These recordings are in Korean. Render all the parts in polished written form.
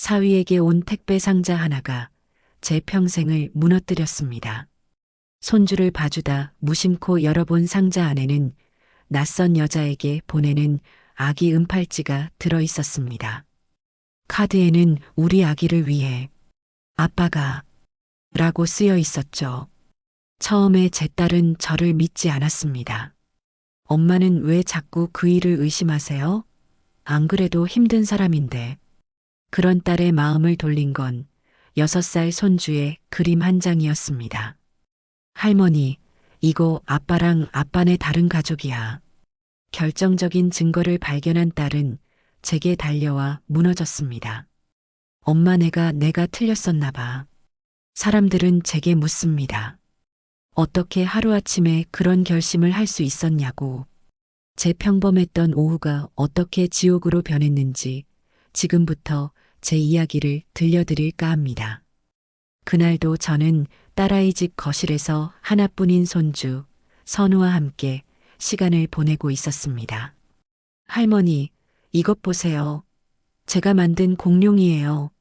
사위에게 온 택배 상자 하나가 제 평생을 무너뜨렸습니다. 손주를 봐주다 무심코 열어본 상자 안에는 낯선 여자에게 보내는 아기 은팔찌가 들어 있었습니다. 카드에는 우리 아기를 위해 아빠가 라고 쓰여 있었죠. 처음에 제 딸은 저를 믿지 않았습니다. 엄마는 왜 자꾸 그 일을 의심하세요? 안 그래도 힘든 사람인데. 그런 딸의 마음을 돌린 건 6살 손주의 그림 한 장이었습니다. 할머니, 이거 아빠랑 아빠네 다른 가족이야. 결정적인 증거를 발견한 딸은 제게 달려와 무너졌습니다. 엄마 내가 틀렸었나 봐. 사람들은 제게 묻습니다. 어떻게 하루아침에 그런 결심을 할 수 있었냐고. 제 평범했던 오후가 어떻게 지옥으로 변했는지 지금부터 제 이야기를 들려드릴까 합니다. 그날도 저는 딸아이 집 거실에서 하나뿐인 손주 선우와 함께 시간을 보내고 있었습니다. 할머니, 이것 보세요. 제가 만든 공룡이에요.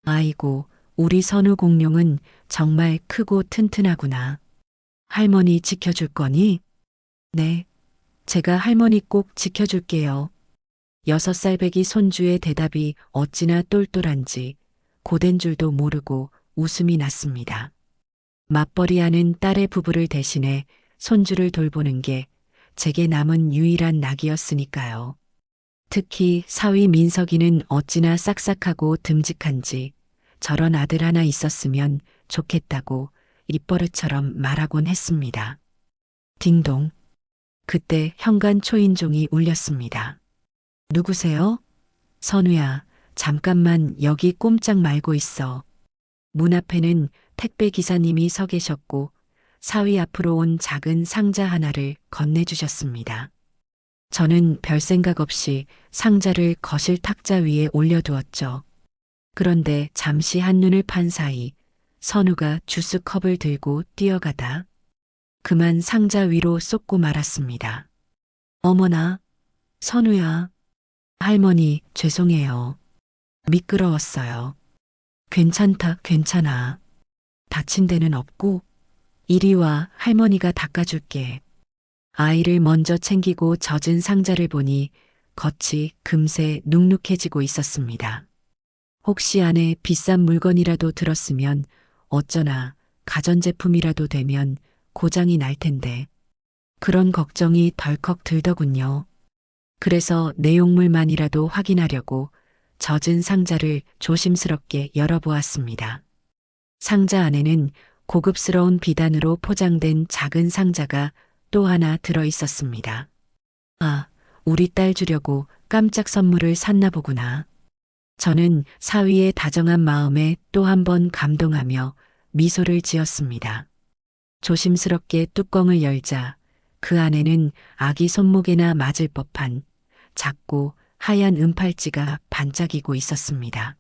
아이고, 우리 선우 공룡은 정말 크고 튼튼하구나. 할머니 지켜줄 거니? 네, 제가 할머니 꼭 지켜줄게요. 6살 배기 손주의 대답이 어찌나 똘똘한지 고된 줄도 모르고 웃음이 났습니다. 맞벌이하는 딸의 부부를 대신해 손주를 돌보는 게 제게 남은 유일한 낙이었으니까요. 특히 사위 민석이는 어찌나 싹싹하고 듬직한지 저런 아들 하나 있었으면 좋겠다고 입버릇처럼 말하곤 했습니다. 딩동. 그때 현관 초인종이 울렸습니다. 누구세요? 선우야, 잠깐만 여기 꼼짝 말고 있어. 문 앞에는 택배 기사님이 서 계셨고 사위 앞으로 온 작은 상자 하나를 건네주셨습니다. 저는 별 생각 없이 상자를 거실 탁자 위에 올려두었죠. 그런데 잠시 한눈을 판 사이 선우가 주스컵을 들고 뛰어가다 그만 상자 위로 쏟고 말았습니다. 어머나, 선우야. 할머니, 죄송해요. 미끄러웠어요. 괜찮다, 괜찮아. 다친 데는 없고, 이리 와, 할머니가 닦아줄게. 아이를 먼저 챙기고 젖은 상자를 보니 겉이 금세 눅눅해지고 있었습니다. 혹시 안에 비싼 물건이라도 들었으면 어쩌나 가전제품이라도 되면 고장이 날 텐데 그런 걱정이 덜컥 들더군요. 그래서 내용물만이라도 확인하려고 젖은 상자를 조심스럽게 열어보았습니다. 상자 안에는 고급스러운 비단으로 포장된 작은 상자가 또 하나 들어 있었습니다. 아, 우리 딸 주려고 깜짝 선물을 샀나 보구나. 저는 사위의 다정한 마음에 또 한 번 감동하며 미소를 지었습니다. 조심스럽게 뚜껑을 열자 그 안에는 아기 손목에나 맞을 법한 작고 하얀 은팔찌가 반짝이고 있었습니다.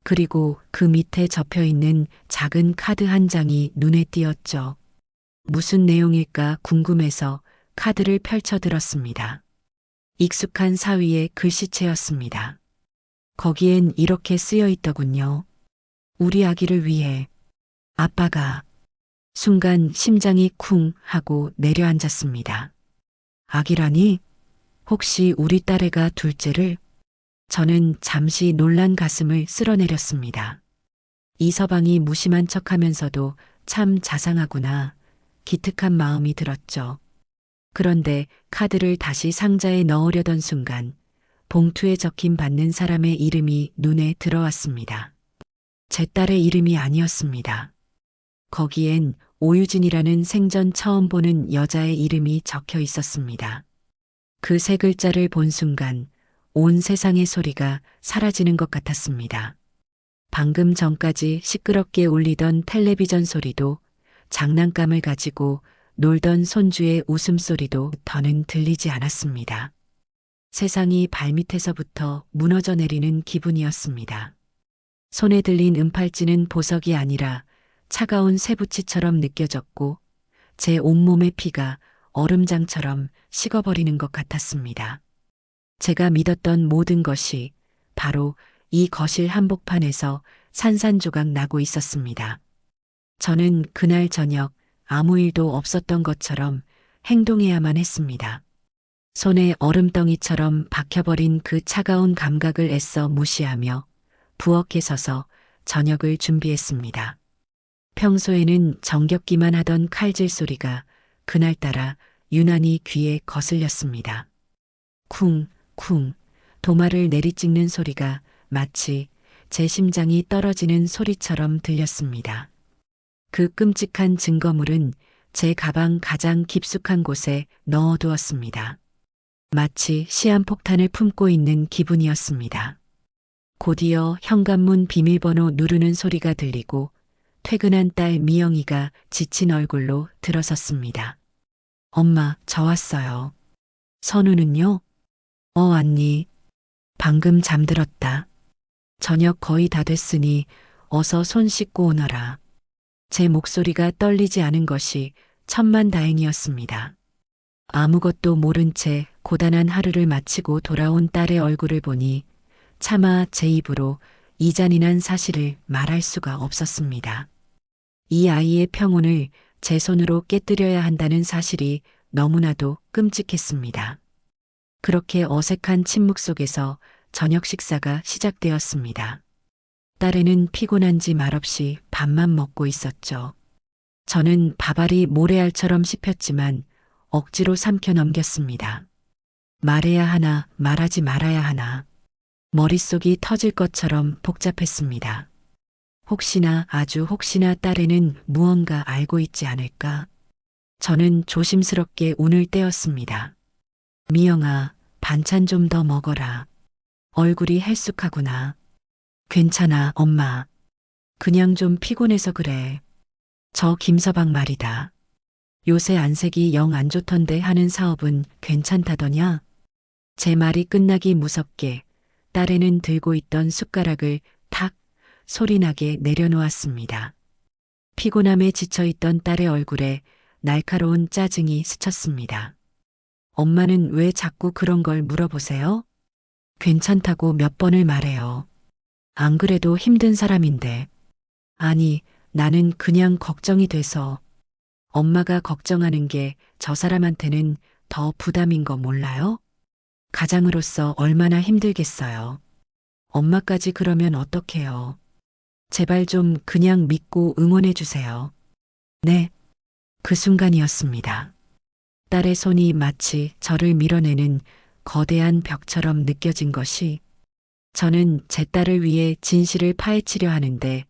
그리고 그 밑에 접혀 있는 작은 카드 한 장이 눈에 띄었죠. 무슨 내용일까 궁금해서 카드를 펼쳐 들었습니다. 익숙한 사위의 글씨체였습니다. 거기엔 이렇게 쓰여 있더군요. 우리 아기를 위해 아빠가. 순간 심장이 쿵 하고 내려앉았습니다. 아기라니? 혹시 우리 딸애가 둘째를? 저는 잠시 놀란 가슴을 쓸어내렸습니다. 이 서방이 무심한 척하면서도 참 자상하구나. 기특한 마음이 들었죠. 그런데 카드를 다시 상자에 넣으려던 순간 봉투에 적힌 받는 사람의 이름이 눈에 들어왔습니다. 제 딸의 이름이 아니었습니다. 거기엔 오유진이라는 생전 처음 보는 여자의 이름이 적혀 있었습니다. 그 세 글자를 본 순간 온 세상의 소리가 사라지는 것 같았습니다. 방금 전까지 시끄럽게 울리던 텔레비전 소리도 장난감을 가지고 놀던 손주의 웃음소리도 더는 들리지 않았습니다. 세상이 발밑에서부터 무너져 내리는 기분이었습니다. 손에 들린 은팔찌는 보석이 아니라 차가운 쇠붙이처럼 느껴졌고 제 온몸의 피가 얼음장처럼 식어버리는 것 같았습니다. 제가 믿었던 모든 것이 바로 이 거실 한복판에서 산산조각 나고 있었습니다. 저는 그날 저녁 아무 일도 없었던 것처럼 행동해야만 했습니다. 손에 얼음덩이처럼 박혀버린 그 차가운 감각을 애써 무시하며 부엌에 서서 저녁을 준비했습니다. 평소에는 정겹기만 하던 칼질 소리가 그날따라 유난히 귀에 거슬렸습니다. 쿵, 쿵, 도마를 내리찍는 소리가 마치 제 심장이 떨어지는 소리처럼 들렸습니다. 그 끔찍한 증거물은 제 가방 가장 깊숙한 곳에 넣어두었습니다. 마치 시한폭탄을 품고 있는 기분이었습니다. 곧이어 현관문 비밀번호 누르는 소리가 들리고 퇴근한 딸 미영이가 지친 얼굴로 들어섰습니다. 엄마, 저 왔어요. 선우는요? 왔니? 방금 잠들었다. 저녁 거의 다 됐으니 어서 손 씻고 오너라. 제 목소리가 떨리지 않은 것이 천만다행이었습니다. 아무것도 모른 채 고단한 하루를 마치고 돌아온 딸의 얼굴을 보니 차마 제 입으로 이 잔인한 사실을 말할 수가 없었습니다. 이 아이의 평온을 제 손으로 깨뜨려야 한다는 사실이 너무나도 끔찍했습니다. 그렇게 어색한 침묵 속에서 저녁 식사가 시작되었습니다. 딸애는 피곤한지 말없이 밥만 먹고 있었죠. 저는 밥알이 모래알처럼 씹혔지만 억지로 삼켜 넘겼습니다. 말해야 하나 말하지 말아야 하나. 머릿속이 터질 것처럼 복잡했습니다. 혹시나 아주 혹시나 딸애는 무언가 알고 있지 않을까? 저는 조심스럽게 운을 떼었습니다. 미영아, 반찬 좀 더 먹어라. 얼굴이 헬쑥하구나. 괜찮아, 엄마. 그냥 좀 피곤해서 그래. 저 김서방 말이다. 요새 안색이 영 안 좋던데 하는 사업은 괜찮다더냐? 제 말이 끝나기 무섭게 딸애는 들고 있던 숟가락을 탁 소리나게 내려놓았습니다. 피곤함에 지쳐있던 딸의 얼굴에 날카로운 짜증이 스쳤습니다. 엄마는 왜 자꾸 그런 걸 물어보세요? 괜찮다고 몇 번을 말해요. 안 그래도 힘든 사람인데. 아니, 나는 그냥 걱정이 돼서. 엄마가 걱정하는 게 저 사람한테는 더 부담인 거 몰라요? 가장으로서 얼마나 힘들겠어요. 엄마까지 그러면 어떡해요. 제발 좀 그냥 믿고 응원해 주세요. 네. 그 순간이었습니다. 딸의 손이 마치 저를 밀어내는 거대한 벽처럼 느껴진 것이 저는 제 딸을 위해 진실을 파헤치려 하는데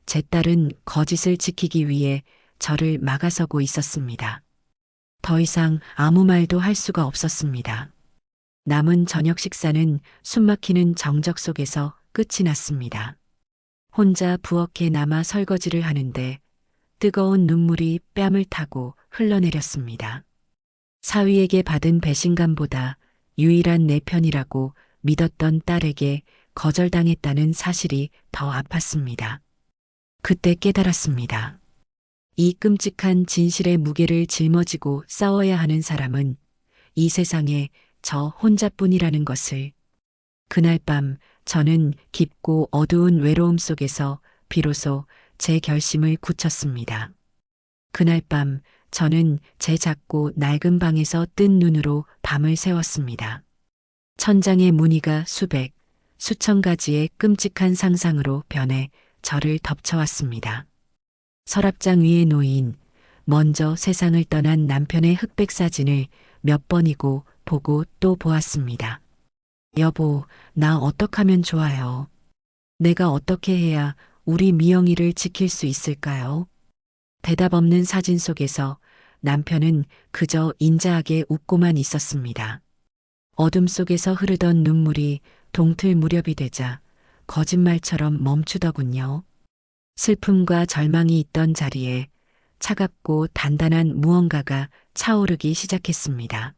제 딸은 거짓을 지키기 위해 저를 막아서고 있었습니다. 더 이상 아무 말도 할 수가 없었습니다. 남은 저녁 식사는 숨막히는 정적 속에서 끝이 났습니다. 혼자 부엌에 남아 설거지를 하는데 뜨거운 눈물이 뺨을 타고 흘러내렸습니다. 사위에게 받은 배신감보다 유일한 내 편이라고 믿었던 딸에게 거절당했다는 사실이 더 아팠습니다. 그때 깨달았습니다. 이 끔찍한 진실의 무게를 짊어지고 싸워야 하는 사람은 이 세상에 저 혼자뿐이라는 것을. 그날 밤 저는 깊고 어두운 외로움 속에서 비로소 제 결심을 굳혔습니다. 그날 밤 저는 제 작고 낡은 방에서 뜬 눈으로 밤을 새웠습니다. 천장의 무늬가 수백, 수천 가지의 끔찍한 상상으로 변해 저를 덮쳐왔습니다. 서랍장 위에 놓인 먼저 세상을 떠난 남편의 흑백 사진을 몇 번이고 보고 또 보았습니다. 여보, 나 어떡하면 좋아요? 내가 어떻게 해야 우리 미영이를 지킬 수 있을까요? 대답 없는 사진 속에서 남편은 그저 인자하게 웃고만 있었습니다. 어둠 속에서 흐르던 눈물이 동틀 무렵이 되자 거짓말처럼 멈추더군요. 슬픔과 절망이 있던 자리에 차갑고 단단한 무언가가 차오르기 시작했습니다.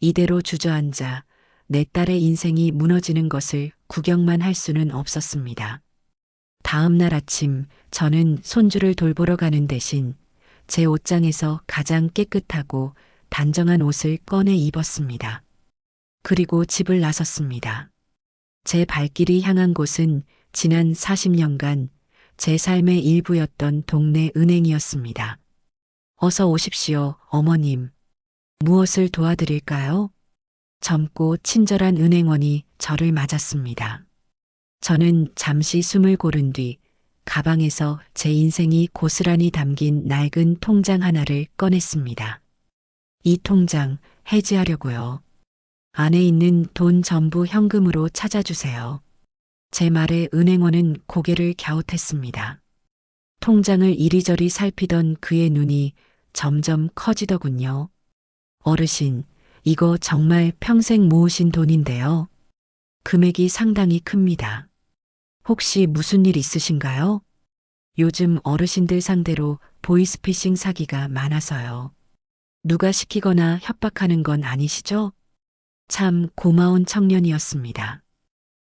이대로 주저앉아 내 딸의 인생이 무너지는 것을 구경만 할 수는 없었습니다. 다음 날 아침 저는 손주를 돌보러 가는 대신 제 옷장에서 가장 깨끗하고 단정한 옷을 꺼내 입었습니다. 그리고 집을 나섰습니다. 제 발길이 향한 곳은 지난 40년간 제 삶의 일부였던 동네 은행이었습니다. 어서 오십시오, 어머님. 무엇을 도와드릴까요? 젊고 친절한 은행원이 저를 맞았습니다. 저는 잠시 숨을 고른 뒤 가방에서 제 인생이 고스란히 담긴 낡은 통장 하나를 꺼냈습니다. 이 통장 해지하려고요. 안에 있는 돈 전부 현금으로 찾아주세요. 제 말에 은행원은 고개를 갸웃했습니다. 통장을 이리저리 살피던 그의 눈이 점점 커지더군요. 어르신, 이거 정말 평생 모으신 돈인데요. 금액이 상당히 큽니다. 혹시 무슨 일 있으신가요? 요즘 어르신들 상대로 보이스피싱 사기가 많아서요. 누가 시키거나 협박하는 건 아니시죠? 참 고마운 청년이었습니다.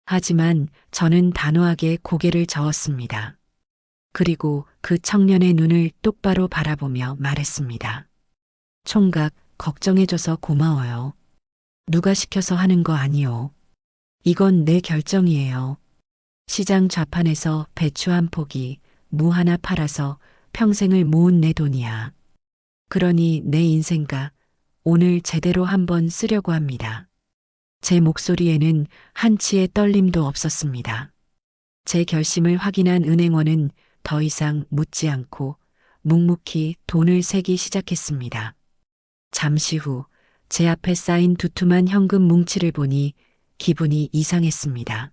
하지만 저는 단호하게 고개를 저었습니다. 그리고 그 청년의 눈을 똑바로 바라보며 말했습니다. 총각, 걱정해줘서 고마워요. 누가 시켜서 하는 거 아니요. 이건 내 결정이에요. 시장 좌판에서 배추 한 포기, 무 하나 팔아서 평생을 모은 내 돈이야. 그러니 내 인생가 오늘 제대로 한번 쓰려고 합니다. 제 목소리에는 한치의 떨림도 없었습니다. 제 결심을 확인한 은행원은 더 이상 묻지 않고 묵묵히 돈을 세기 시작했습니다. 잠시 후 제 앞에 쌓인 두툼한 현금 뭉치를 보니 기분이 이상했습니다.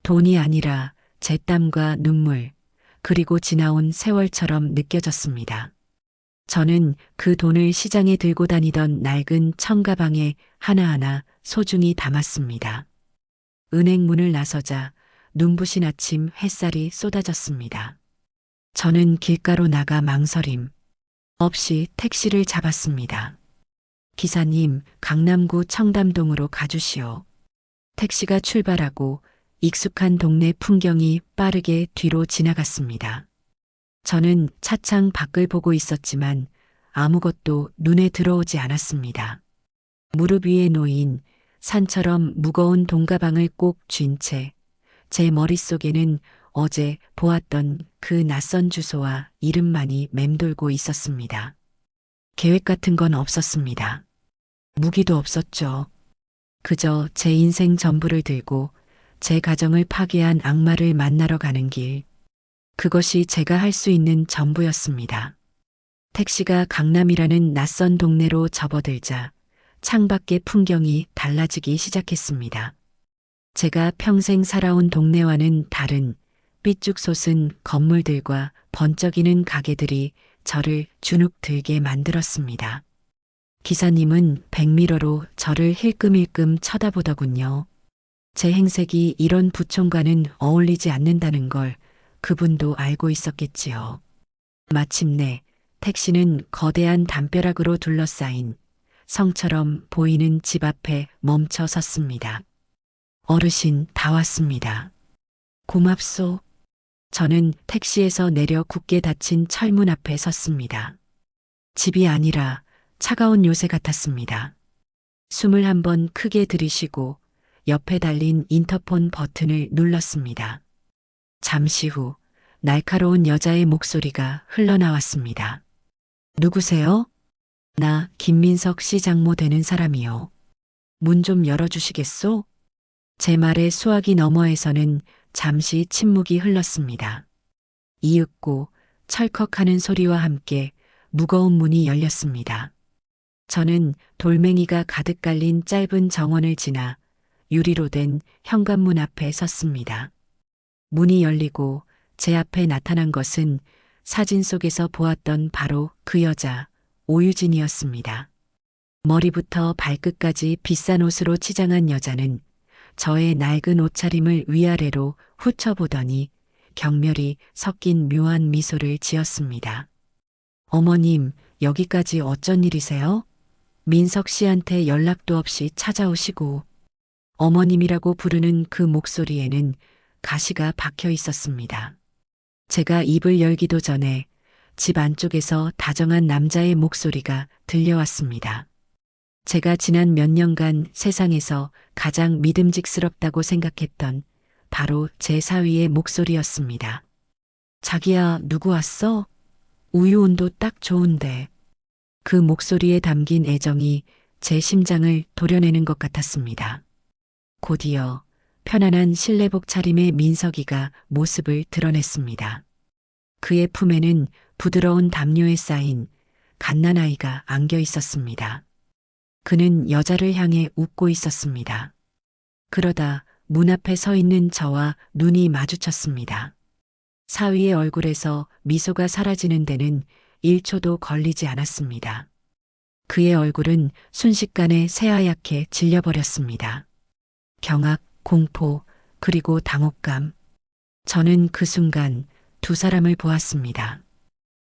돈이 아니라 제 땀과 눈물, 그리고 지나온 세월처럼 느껴졌습니다. 저는 그 돈을 시장에 들고 다니던 낡은 청가방에 하나하나 소중히 담았습니다. 은행 문을 나서자 눈부신 아침 햇살이 쏟아졌습니다. 저는 길가로 나가 망설임 없이 택시를 잡았습니다. 기사님, 강남구 청담동으로 가주시오. 택시가 출발하고 익숙한 동네 풍경이 빠르게 뒤로 지나갔습니다. 저는 차창 밖을 보고 있었지만 아무것도 눈에 들어오지 않았습니다. 무릎 위에 놓인 산처럼 무거운 돈가방을 꼭 쥔 채 제 머릿속에는 어제 보았던 그 낯선 주소와 이름만이 맴돌고 있었습니다. 계획 같은 건 없었습니다. 무기도 없었죠. 그저 제 인생 전부를 들고 제 가정을 파괴한 악마를 만나러 가는 길. 그것이 제가 할 수 있는 전부였습니다. 택시가 강남이라는 낯선 동네로 접어들자 창밖의 풍경이 달라지기 시작했습니다. 제가 평생 살아온 동네와는 다른 삐쭉 솟은 건물들과 번쩍이는 가게들이 저를 주눅 들게 만들었습니다. 기사님은 백미러로 저를 힐끔힐끔 쳐다보더군요. 제 행색이 이런 부총과는 어울리지 않는다는 걸 그분도 알고 있었겠지요. 마침내 택시는 거대한 담벼락으로 둘러싸인 성처럼 보이는 집 앞에 멈춰 섰습니다. 어르신, 다 왔습니다. 고맙소. 저는 택시에서 내려 굳게 닫힌 철문 앞에 섰습니다. 집이 아니라 차가운 요새 같았습니다. 숨을 한번 크게 들이쉬고 옆에 달린 인터폰 버튼을 눌렀습니다. 잠시 후 날카로운 여자의 목소리가 흘러나왔습니다. 누구세요? 나 김민석 씨 장모 되는 사람이요. 문 좀 열어주시겠소? 제 말의 수화기 너머에서는 잠시 침묵이 흘렀습니다. 이윽고 철컥하는 소리와 함께 무거운 문이 열렸습니다. 저는 돌멩이가 가득 깔린 짧은 정원을 지나 유리로 된 현관문 앞에 섰습니다. 문이 열리고 제 앞에 나타난 것은 사진 속에서 보았던 바로 그 여자, 오유진이었습니다. 머리부터 발끝까지 비싼 옷으로 치장한 여자는 저의 낡은 옷차림을 위아래로 훑어보더니 경멸이 섞인 묘한 미소를 지었습니다. 어머님, 여기까지 어쩐 일이세요? 민석 씨한테 연락도 없이 찾아오시고. 어머님이라고 부르는 그 목소리에는 가시가 박혀 있었습니다. 제가 입을 열기도 전에 집 안쪽에서 다정한 남자의 목소리가 들려왔습니다. 제가 지난 몇 년간 세상에서 가장 믿음직스럽다고 생각했던 바로 제 사위의 목소리였습니다. 자기야, 누구 왔어? 우유 온도 딱 좋은데. 그 목소리에 담긴 애정이 제 심장을 도려내는 것 같았습니다. 곧이어 편안한 실내복 차림의 민석이가 모습을 드러냈습니다. 그의 품에는 부드러운 담요에 쌓인 갓난아이가 안겨 있었습니다. 그는 여자를 향해 웃고 있었습니다. 그러다 문 앞에 서 있는 저와 눈이 마주쳤습니다. 사위의 얼굴에서 미소가 사라지는 데는 1초도 걸리지 않았습니다. 그의 얼굴은 순식간에 새하얗게 질려버렸습니다. 경악, 공포, 그리고 당혹감. 저는 그 순간 두 사람을 보았습니다.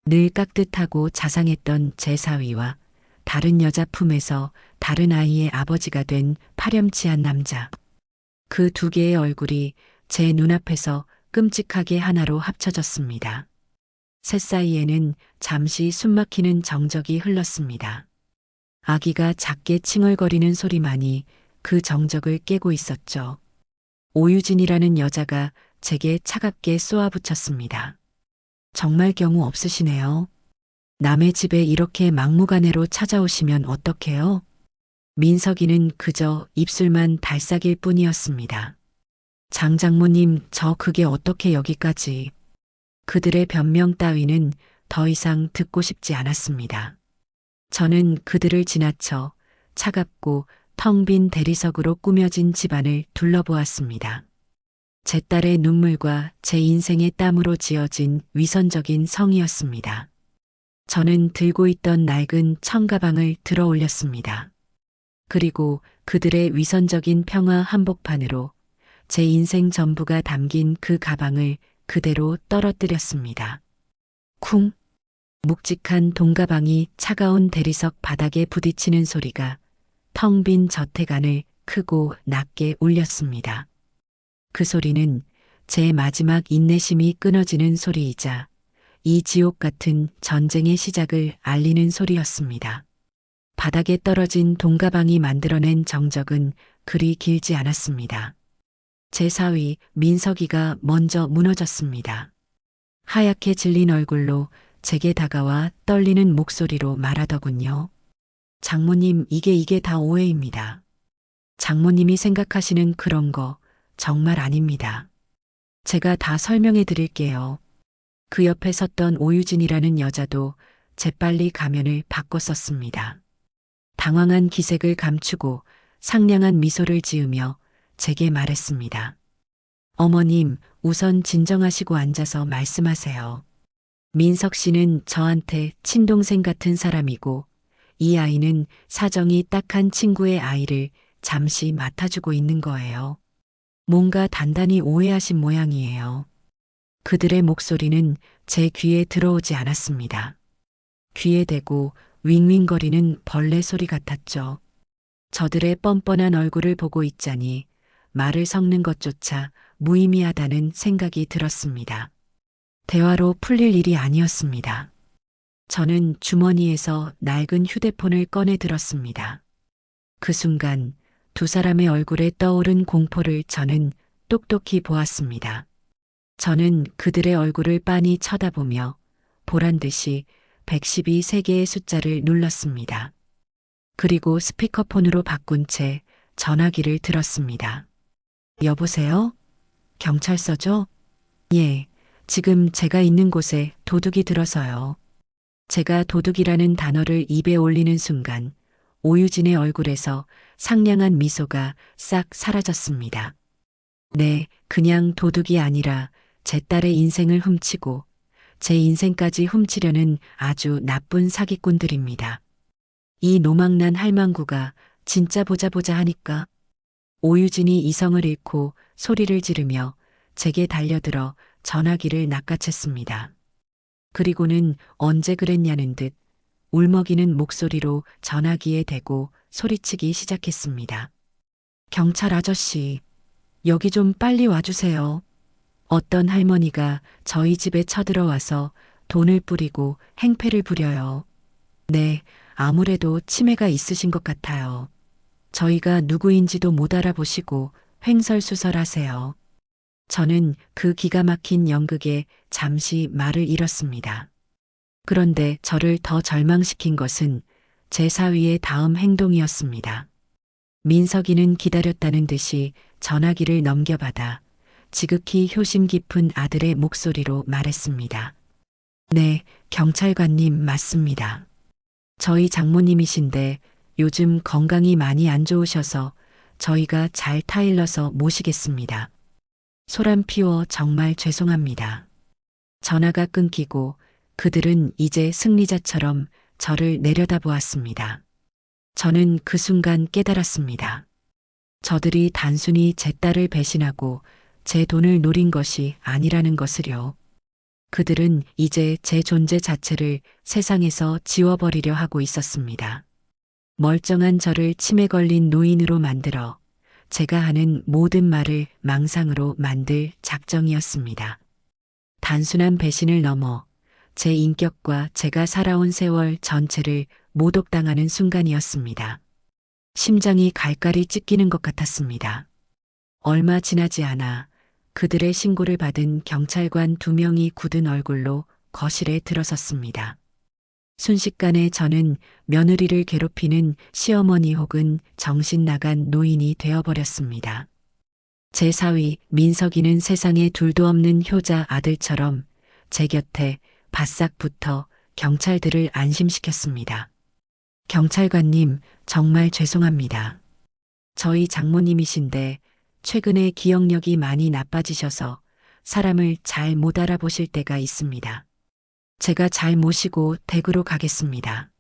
늘 깍듯하고 자상했던 제 사위와 다른 여자 품에서 다른 아이의 아버지가 된 파렴치한 남자. 그 두 개의 얼굴이 제 눈앞에서 끔찍하게 하나로 합쳐졌습니다. 셋 사이에는 잠시 숨막히는 정적이 흘렀습니다. 아기가 작게 칭얼거리는 소리만이 그 정적을 깨고 있었죠. 오유진이라는 여자가 제게 차갑게 쏘아붙였습니다. 정말 경우 없으시네요. 남의 집에 이렇게 막무가내로 찾아오시면 어떡해요? 민석이는 그저 입술만 달싹일 뿐이었습니다. 장장모님, 저 그게 어떻게 여기까지. 그들의 변명 따위는 더 이상 듣고 싶지 않았습니다. 저는 그들을 지나쳐 차갑고 텅 빈 대리석으로 꾸며진 집안을 둘러보았습니다. 제 딸의 눈물과 제 인생의 땀으로 지어진 위선적인 성이었습니다. 저는 들고 있던 낡은 청가방을 들어 올렸습니다. 그리고 그들의 위선적인 평화 한복판으로 제 인생 전부가 담긴 그 가방을 그대로 떨어뜨렸습니다. 쿵! 묵직한 돈가방이 차가운 대리석 바닥에 부딪히는 소리가 텅 빈 저택 안을 크고 낮게 울렸습니다. 그 소리는 제 마지막 인내심이 끊어지는 소리이자 이 지옥 같은 전쟁의 시작을 알리는 소리였습니다. 바닥에 떨어진 돈가방이 만들어낸 정적은 그리 길지 않았습니다. 제 사위 민석이가 먼저 무너졌습니다. 하얗게 질린 얼굴로 제게 다가와 떨리는 목소리로 말하더군요. 장모님, 이게 다 오해입니다. 장모님이 생각하시는 그런 거 정말 아닙니다. 제가 다 설명해 드릴게요. 그 옆에 섰던 오유진이라는 여자도 재빨리 가면을 바꿔 썼습니다. 당황한 기색을 감추고 상냥한 미소를 지으며 제게 말했습니다. 어머님, 우선 진정하시고 앉아서 말씀하세요. 민석 씨는 저한테 친동생 같은 사람이고 이 아이는 사정이 딱한 친구의 아이를 잠시 맡아주고 있는 거예요. 뭔가 단단히 오해하신 모양이에요. 그들의 목소리는 제 귀에 들어오지 않았습니다. 귀에 대고 윙윙거리는 벌레 소리 같았죠. 저들의 뻔뻔한 얼굴을 보고 있자니 말을 섞는 것조차 무의미하다는 생각이 들었습니다. 대화로 풀릴 일이 아니었습니다. 저는 주머니에서 낡은 휴대폰을 꺼내 들었습니다. 그 순간 두 사람의 얼굴에 떠오른 공포를 저는 똑똑히 보았습니다. 저는 그들의 얼굴을 빤히 쳐다보며 보란 듯이 112개의 숫자를 눌렀습니다. 그리고 스피커폰으로 바꾼 채 전화기를 들었습니다. 여보세요? 경찰서죠? 예, 지금 제가 있는 곳에 도둑이 들어서요. 제가 도둑이라는 단어를 입에 올리는 순간 오유진의 얼굴에서 상냥한 미소가 싹 사라졌습니다. 네, 그냥 도둑이 아니라 제 딸의 인생을 훔치고 제 인생까지 훔치려는 아주 나쁜 사기꾼들입니다. 이 노망난 할망구가 진짜 보자 하니까 오유진이 이성을 잃고 소리를 지르며 제게 달려들어 전화기를 낚아챘습니다. 그리고는 언제 그랬냐는 듯 울먹이는 목소리로 전화기에 대고 소리치기 시작했습니다. 경찰 아저씨, 여기 좀 빨리 와주세요. 어떤 할머니가 저희 집에 쳐들어와서 돈을 뿌리고 행패를 부려요. 네, 아무래도 치매가 있으신 것 같아요. 저희가 누구인지도 못 알아보시고 횡설수설하세요. 저는 그 기가 막힌 연극에 잠시 말을 잃었습니다. 그런데 저를 더 절망시킨 것은 제 사위의 다음 행동이었습니다. 민석이는 기다렸다는 듯이 전화기를 넘겨받아 지극히 효심 깊은 아들의 목소리로 말했습니다. 네, 경찰관님 맞습니다. 저희 장모님이신데 요즘 건강이 많이 안 좋으셔서 저희가 잘 타일러서 모시겠습니다. 소란 피워 정말 죄송합니다. 전화가 끊기고 그들은 이제 승리자처럼 저를 내려다보았습니다. 저는 그 순간 깨달았습니다. 저들이 단순히 제 딸을 배신하고 제 돈을 노린 것이 아니라는 것을요. 그들은 이제 제 존재 자체를 세상에서 지워버리려 하고 있었습니다. 멀쩡한 저를 치매 걸린 노인으로 만들어 제가 하는 모든 말을 망상으로 만들 작정이었습니다. 단순한 배신을 넘어 제 인격과 제가 살아온 세월 전체를 모독당하는 순간이었습니다. 심장이 갈갈이 찢기는 것 같았습니다. 얼마 지나지 않아 그들의 신고를 받은 경찰관 2명이 굳은 얼굴로 거실에 들어섰습니다. 순식간에 저는 며느리를 괴롭히는 시어머니 혹은 정신 나간 노인이 되어버렸습니다. 제 사위 민석이는 세상에 둘도 없는 효자 아들처럼 제 곁에 바싹 붙어 경찰들을 안심시켰습니다. 경찰관님, 정말 죄송합니다. 저희 장모님이신데 최근에 기억력이 많이 나빠지셔서 사람을 잘 못 알아보실 때가 있습니다. 제가 잘 모시고 댁으로 가겠습니다.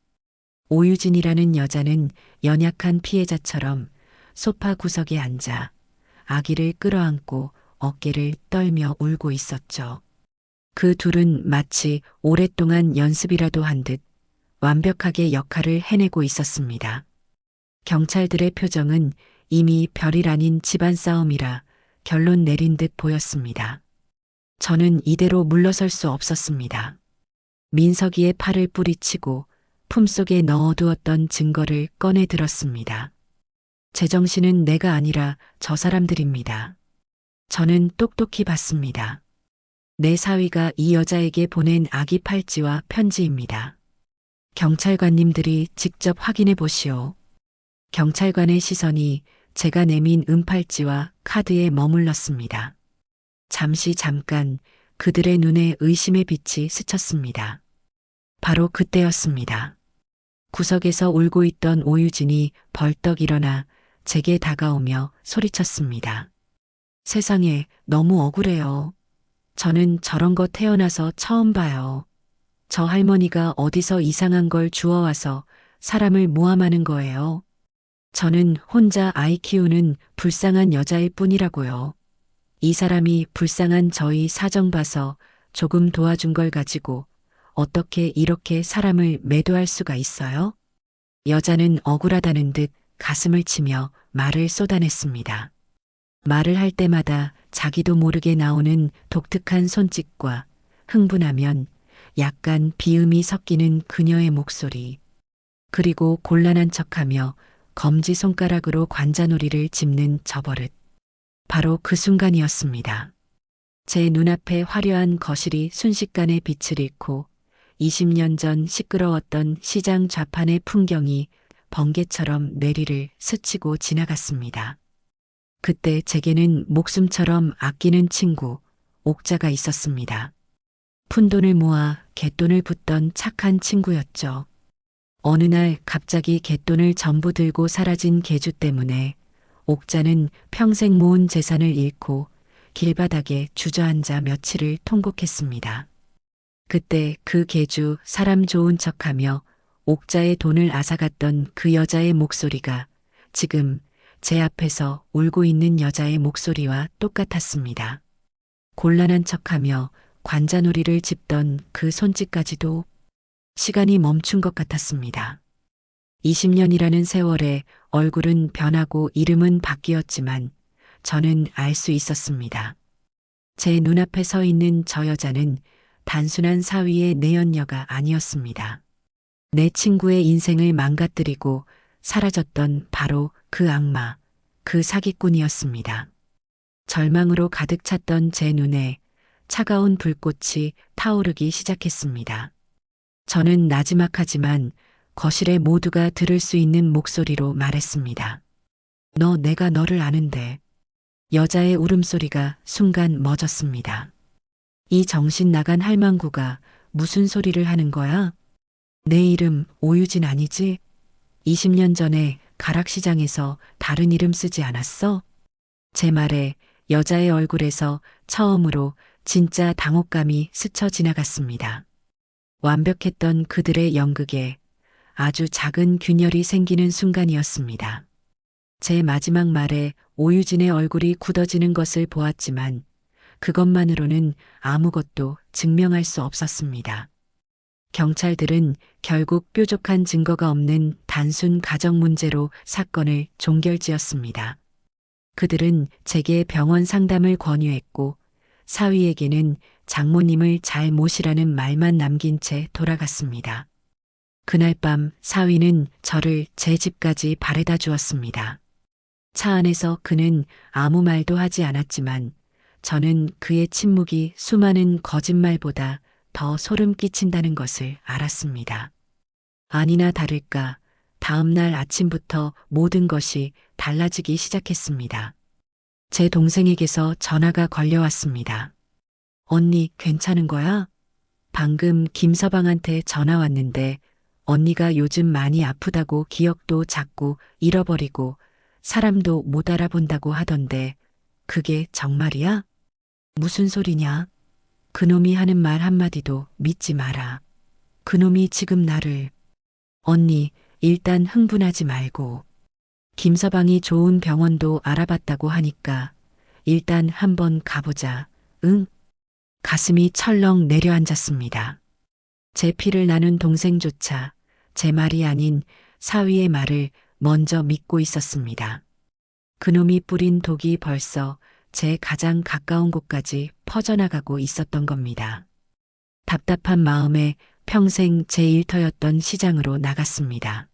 오유진이라는 여자는 연약한 피해자처럼 소파 구석에 앉아 아기를 끌어안고 어깨를 떨며 울고 있었죠. 그 둘은 마치 오랫동안 연습이라도 한 듯 완벽하게 역할을 해내고 있었습니다. 경찰들의 표정은 이미 별일 아닌 집안 싸움이라 결론 내린 듯 보였습니다. 저는 이대로 물러설 수 없었습니다. 민석이의 팔을 뿌리치고 품속에 넣어두었던 증거를 꺼내 들었습니다. 제정신은 내가 아니라 저 사람들입니다. 저는 똑똑히 봤습니다. 내 사위가 이 여자에게 보낸 아기 팔찌와 편지입니다. 경찰관님들이 직접 확인해 보시오. 경찰관의 시선이 제가 내민 은팔찌와 카드에 머물렀습니다. 잠깐 그들의 눈에 의심의 빛이 스쳤습니다. 바로 그때였습니다. 구석에서 울고 있던 오유진이 벌떡 일어나 제게 다가오며 소리쳤습니다. 세상에, 너무 억울해요. 저는 저런 거 태어나서 처음 봐요. 저 할머니가 어디서 이상한 걸 주워와서 사람을 모함하는 거예요. 저는 혼자 아이 키우는 불쌍한 여자일 뿐이라고요. 이 사람이 불쌍한 저희 사정 봐서 조금 도와준 걸 가지고 어떻게 이렇게 사람을 매도할 수가 있어요? 여자는 억울하다는 듯 가슴을 치며 말을 쏟아냈습니다. 말을 할 때마다 자기도 모르게 나오는 독특한 손짓과 흥분하면 약간 비음이 섞이는 그녀의 목소리, 그리고 곤란한 척하며 검지손가락으로 관자놀이를 짚는 저 버릇. 바로 그 순간이었습니다. 제 눈앞에 화려한 거실이 순식간에 빛을 잃고 20년 전 시끄러웠던 시장 좌판의 풍경이 번개처럼 뇌리를 스치고 지나갔습니다. 그때 제게는 목숨처럼 아끼는 친구, 옥자가 있었습니다. 푼돈을 모아 갯돈을 붓던 착한 친구였죠. 어느 날 갑자기 갯돈을 전부 들고 사라진 계주 때문에 옥자는 평생 모은 재산을 잃고 길바닥에 주저앉아 며칠을 통곡했습니다. 그때 그 계주 사람 좋은 척하며 옥자의 돈을 앗아갔던 그 여자의 목소리가 지금 제 앞에서 울고 있는 여자의 목소리와 똑같았습니다. 곤란한 척하며 관자놀이를 짚던 그 손짓까지도 시간이 멈춘 것 같았습니다. 20년이라는 세월에 얼굴은 변하고 이름은 바뀌었지만 저는 알 수 있었습니다. 제 눈앞에 서 있는 저 여자는 단순한 사위의 내연녀가 아니었습니다. 내 친구의 인생을 망가뜨리고 사라졌던 바로 그 악마, 그 사기꾼이었습니다. 절망으로 가득 찼던 제 눈에 차가운 불꽃이 타오르기 시작했습니다. 저는 나지막하지만 거실에 모두가 들을 수 있는 목소리로 말했습니다. 내가 너를 아는데. 여자의 울음소리가 순간 멎었습니다. 이 정신 나간 할망구가 무슨 소리를 하는 거야? 내 이름 오유진 아니지? 20년 전에 가락시장에서 다른 이름 쓰지 않았어? 제 말에 여자의 얼굴에서 처음으로 진짜 당혹감이 스쳐 지나갔습니다. 완벽했던 그들의 연극에 아주 작은 균열이 생기는 순간이었습니다. 제 마지막 말에 오유진의 얼굴이 굳어지는 것을 보았지만 그것만으로는 아무것도 증명할 수 없었습니다. 경찰들은 결국 뾰족한 증거가 없는 단순 가정 문제로 사건을 종결지었습니다. 그들은 제게 병원 상담을 권유했고 사위에게는 장모님을 잘 모시라는 말만 남긴 채 돌아갔습니다. 그날 밤 사위는 저를 제 집까지 바래다 주었습니다. 차 안에서 그는 아무 말도 하지 않았지만 저는 그의 침묵이 수많은 거짓말보다 더 소름 끼친다는 것을 알았습니다. 아니나 다를까 다음 날 아침부터 모든 것이 달라지기 시작했습니다. 제 동생에게서 전화가 걸려왔습니다. 언니 괜찮은 거야? 방금 김서방한테 전화 왔는데 언니가 요즘 많이 아프다고 기억도 자꾸 잃어버리고 사람도 못 알아본다고 하던데 그게 정말이야? 무슨 소리냐? 그놈이 하는 말 한마디도 믿지 마라. 그놈이 지금 나를. 언니, 일단 흥분하지 말고. 김서방이 좋은 병원도 알아봤다고 하니까 일단 한번 가보자. 응? 가슴이 철렁 내려앉았습니다. 제 피를 나눈 동생조차 제 말이 아닌 사위의 말을 먼저 믿고 있었습니다. 그놈이 뿌린 독이 벌써 제 가장 가까운 곳까지 퍼져나가고 있었던 겁니다. 답답한 마음에 평생 제 일터였던 시장으로 나갔습니다.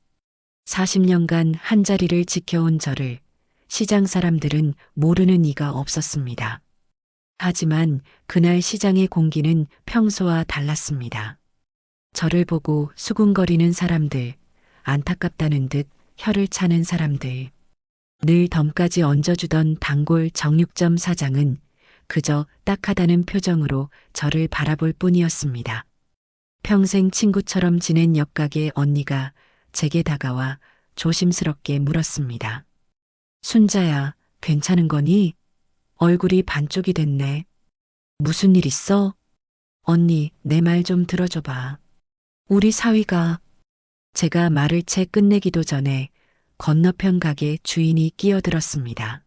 40년간 한자리를 지켜온 저를 시장 사람들은 모르는 이가 없었습니다. 하지만 그날 시장의 공기는 평소와 달랐습니다. 저를 보고 수군거리는 사람들, 안타깝다는 듯 혀를 차는 사람들, 늘 덤까지 얹어주던 단골 정육점 사장은 그저 딱하다는 표정으로 저를 바라볼 뿐이었습니다. 평생 친구처럼 지낸 옆가게 언니가 제게 다가와 조심스럽게 물었습니다. 순자야, 괜찮은 거니? 얼굴이 반쪽이 됐네. 무슨 일 있어? 언니, 내 말 좀 들어줘봐. 우리 사위가. 제가 말을 채 끝내기도 전에 건너편 가게 주인이 끼어들었습니다.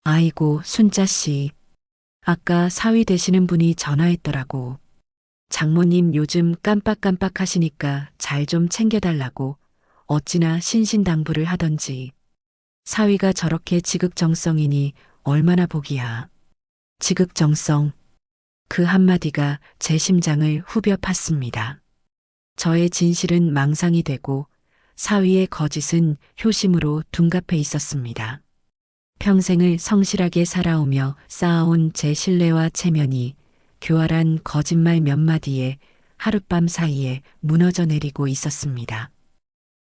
아이고, 순자씨. 아까 사위 되시는 분이 전화했더라고. 장모님 요즘 깜빡깜빡 하시니까 잘 좀 챙겨달라고 어찌나 신신당부를 하던지. 사위가 저렇게 지극정성이니 얼마나 복이야. 지극정성. 그 한마디가 제 심장을 후벼 팠습니다. 저의 진실은 망상이 되고 사위의 거짓은 효심으로 둔갑해 있었습니다. 평생을 성실하게 살아오며 쌓아온 제 신뢰와 체면이 교활한 거짓말 몇 마디에 하룻밤 사이에 무너져 내리고 있었습니다.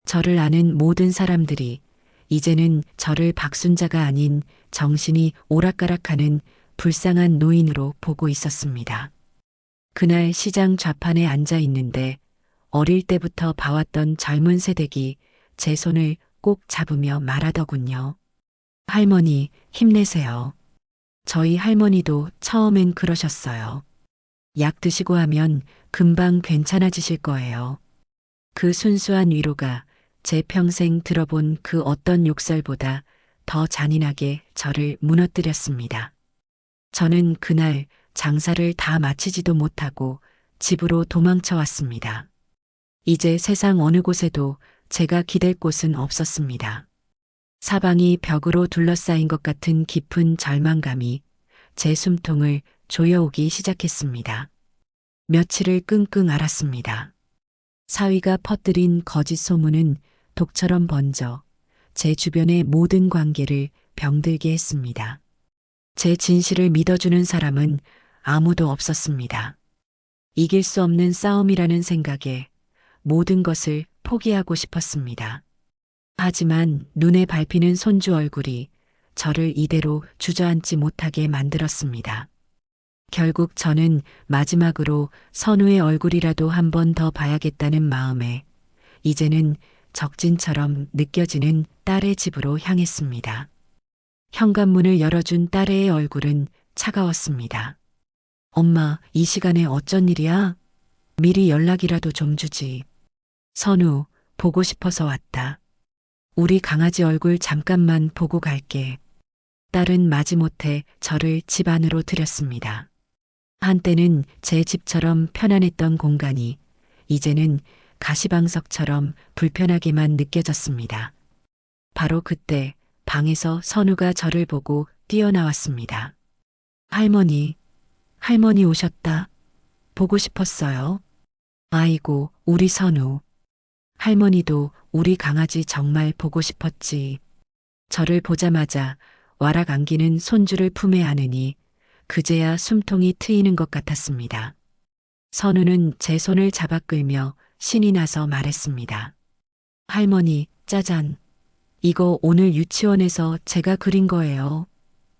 저를 아는 모든 사람들이 이제는 저를 박순자가 아닌 정신이 오락가락하는 불쌍한 노인으로 보고 있었습니다. 그날 시장 좌판에 앉아 있는데 어릴 때부터 봐왔던 젊은 새댁이 제 손을 꼭 잡으며 말하더군요. 할머니, 힘내세요. 저희 할머니도 처음엔 그러셨어요. 약 드시고 하면 금방 괜찮아지실 거예요. 그 순수한 위로가 제 평생 들어본 그 어떤 욕설보다 더 잔인하게 저를 무너뜨렸습니다. 저는 그날 장사를 다 마치지도 못하고 집으로 도망쳐 왔습니다. 이제 세상 어느 곳에도 제가 기댈 곳은 없었습니다. 사방이 벽으로 둘러싸인 것 같은 깊은 절망감이 제 숨통을 조여오기 시작했습니다. 며칠을 끙끙 앓았습니다. 사위가 퍼뜨린 거짓 소문은 독처럼 번져 제 주변의 모든 관계를 병들게 했습니다. 제 진실을 믿어주는 사람은 아무도 없었습니다. 이길 수 없는 싸움이라는 생각에 모든 것을 포기하고 싶었습니다. 하지만 눈에 밟히는 손주 얼굴이 저를 이대로 주저앉지 못하게 만들었습니다. 결국 저는 마지막으로 선우의 얼굴이라도 한 번 더 봐야겠다는 마음에 이제는 적진처럼 느껴지는 딸의 집으로 향했습니다. 현관문을 열어준 딸의 얼굴은 차가웠습니다. 엄마, 이 시간에 어쩐 일이야? 미리 연락이라도 좀 주지. 선우, 보고 싶어서 왔다. 우리 강아지 얼굴 잠깐만 보고 갈게. 딸은 마지못해 저를 집 안으로 들였습니다. 한때는 제 집처럼 편안했던 공간이 이제는 가시방석처럼 불편하게만 느껴졌습니다. 바로 그때 방에서 선우가 저를 보고 뛰어나왔습니다. 할머니, 할머니 오셨다. 보고 싶었어요. 아이고, 우리 선우. 할머니도 우리 강아지 정말 보고 싶었지. 저를 보자마자 와락 안기는 손주를 품에 안으니 그제야 숨통이 트이는 것 같았습니다. 선우는 제 손을 잡아 끌며 신이 나서 말했습니다. 할머니, 짜잔. 이거 오늘 유치원에서 제가 그린 거예요.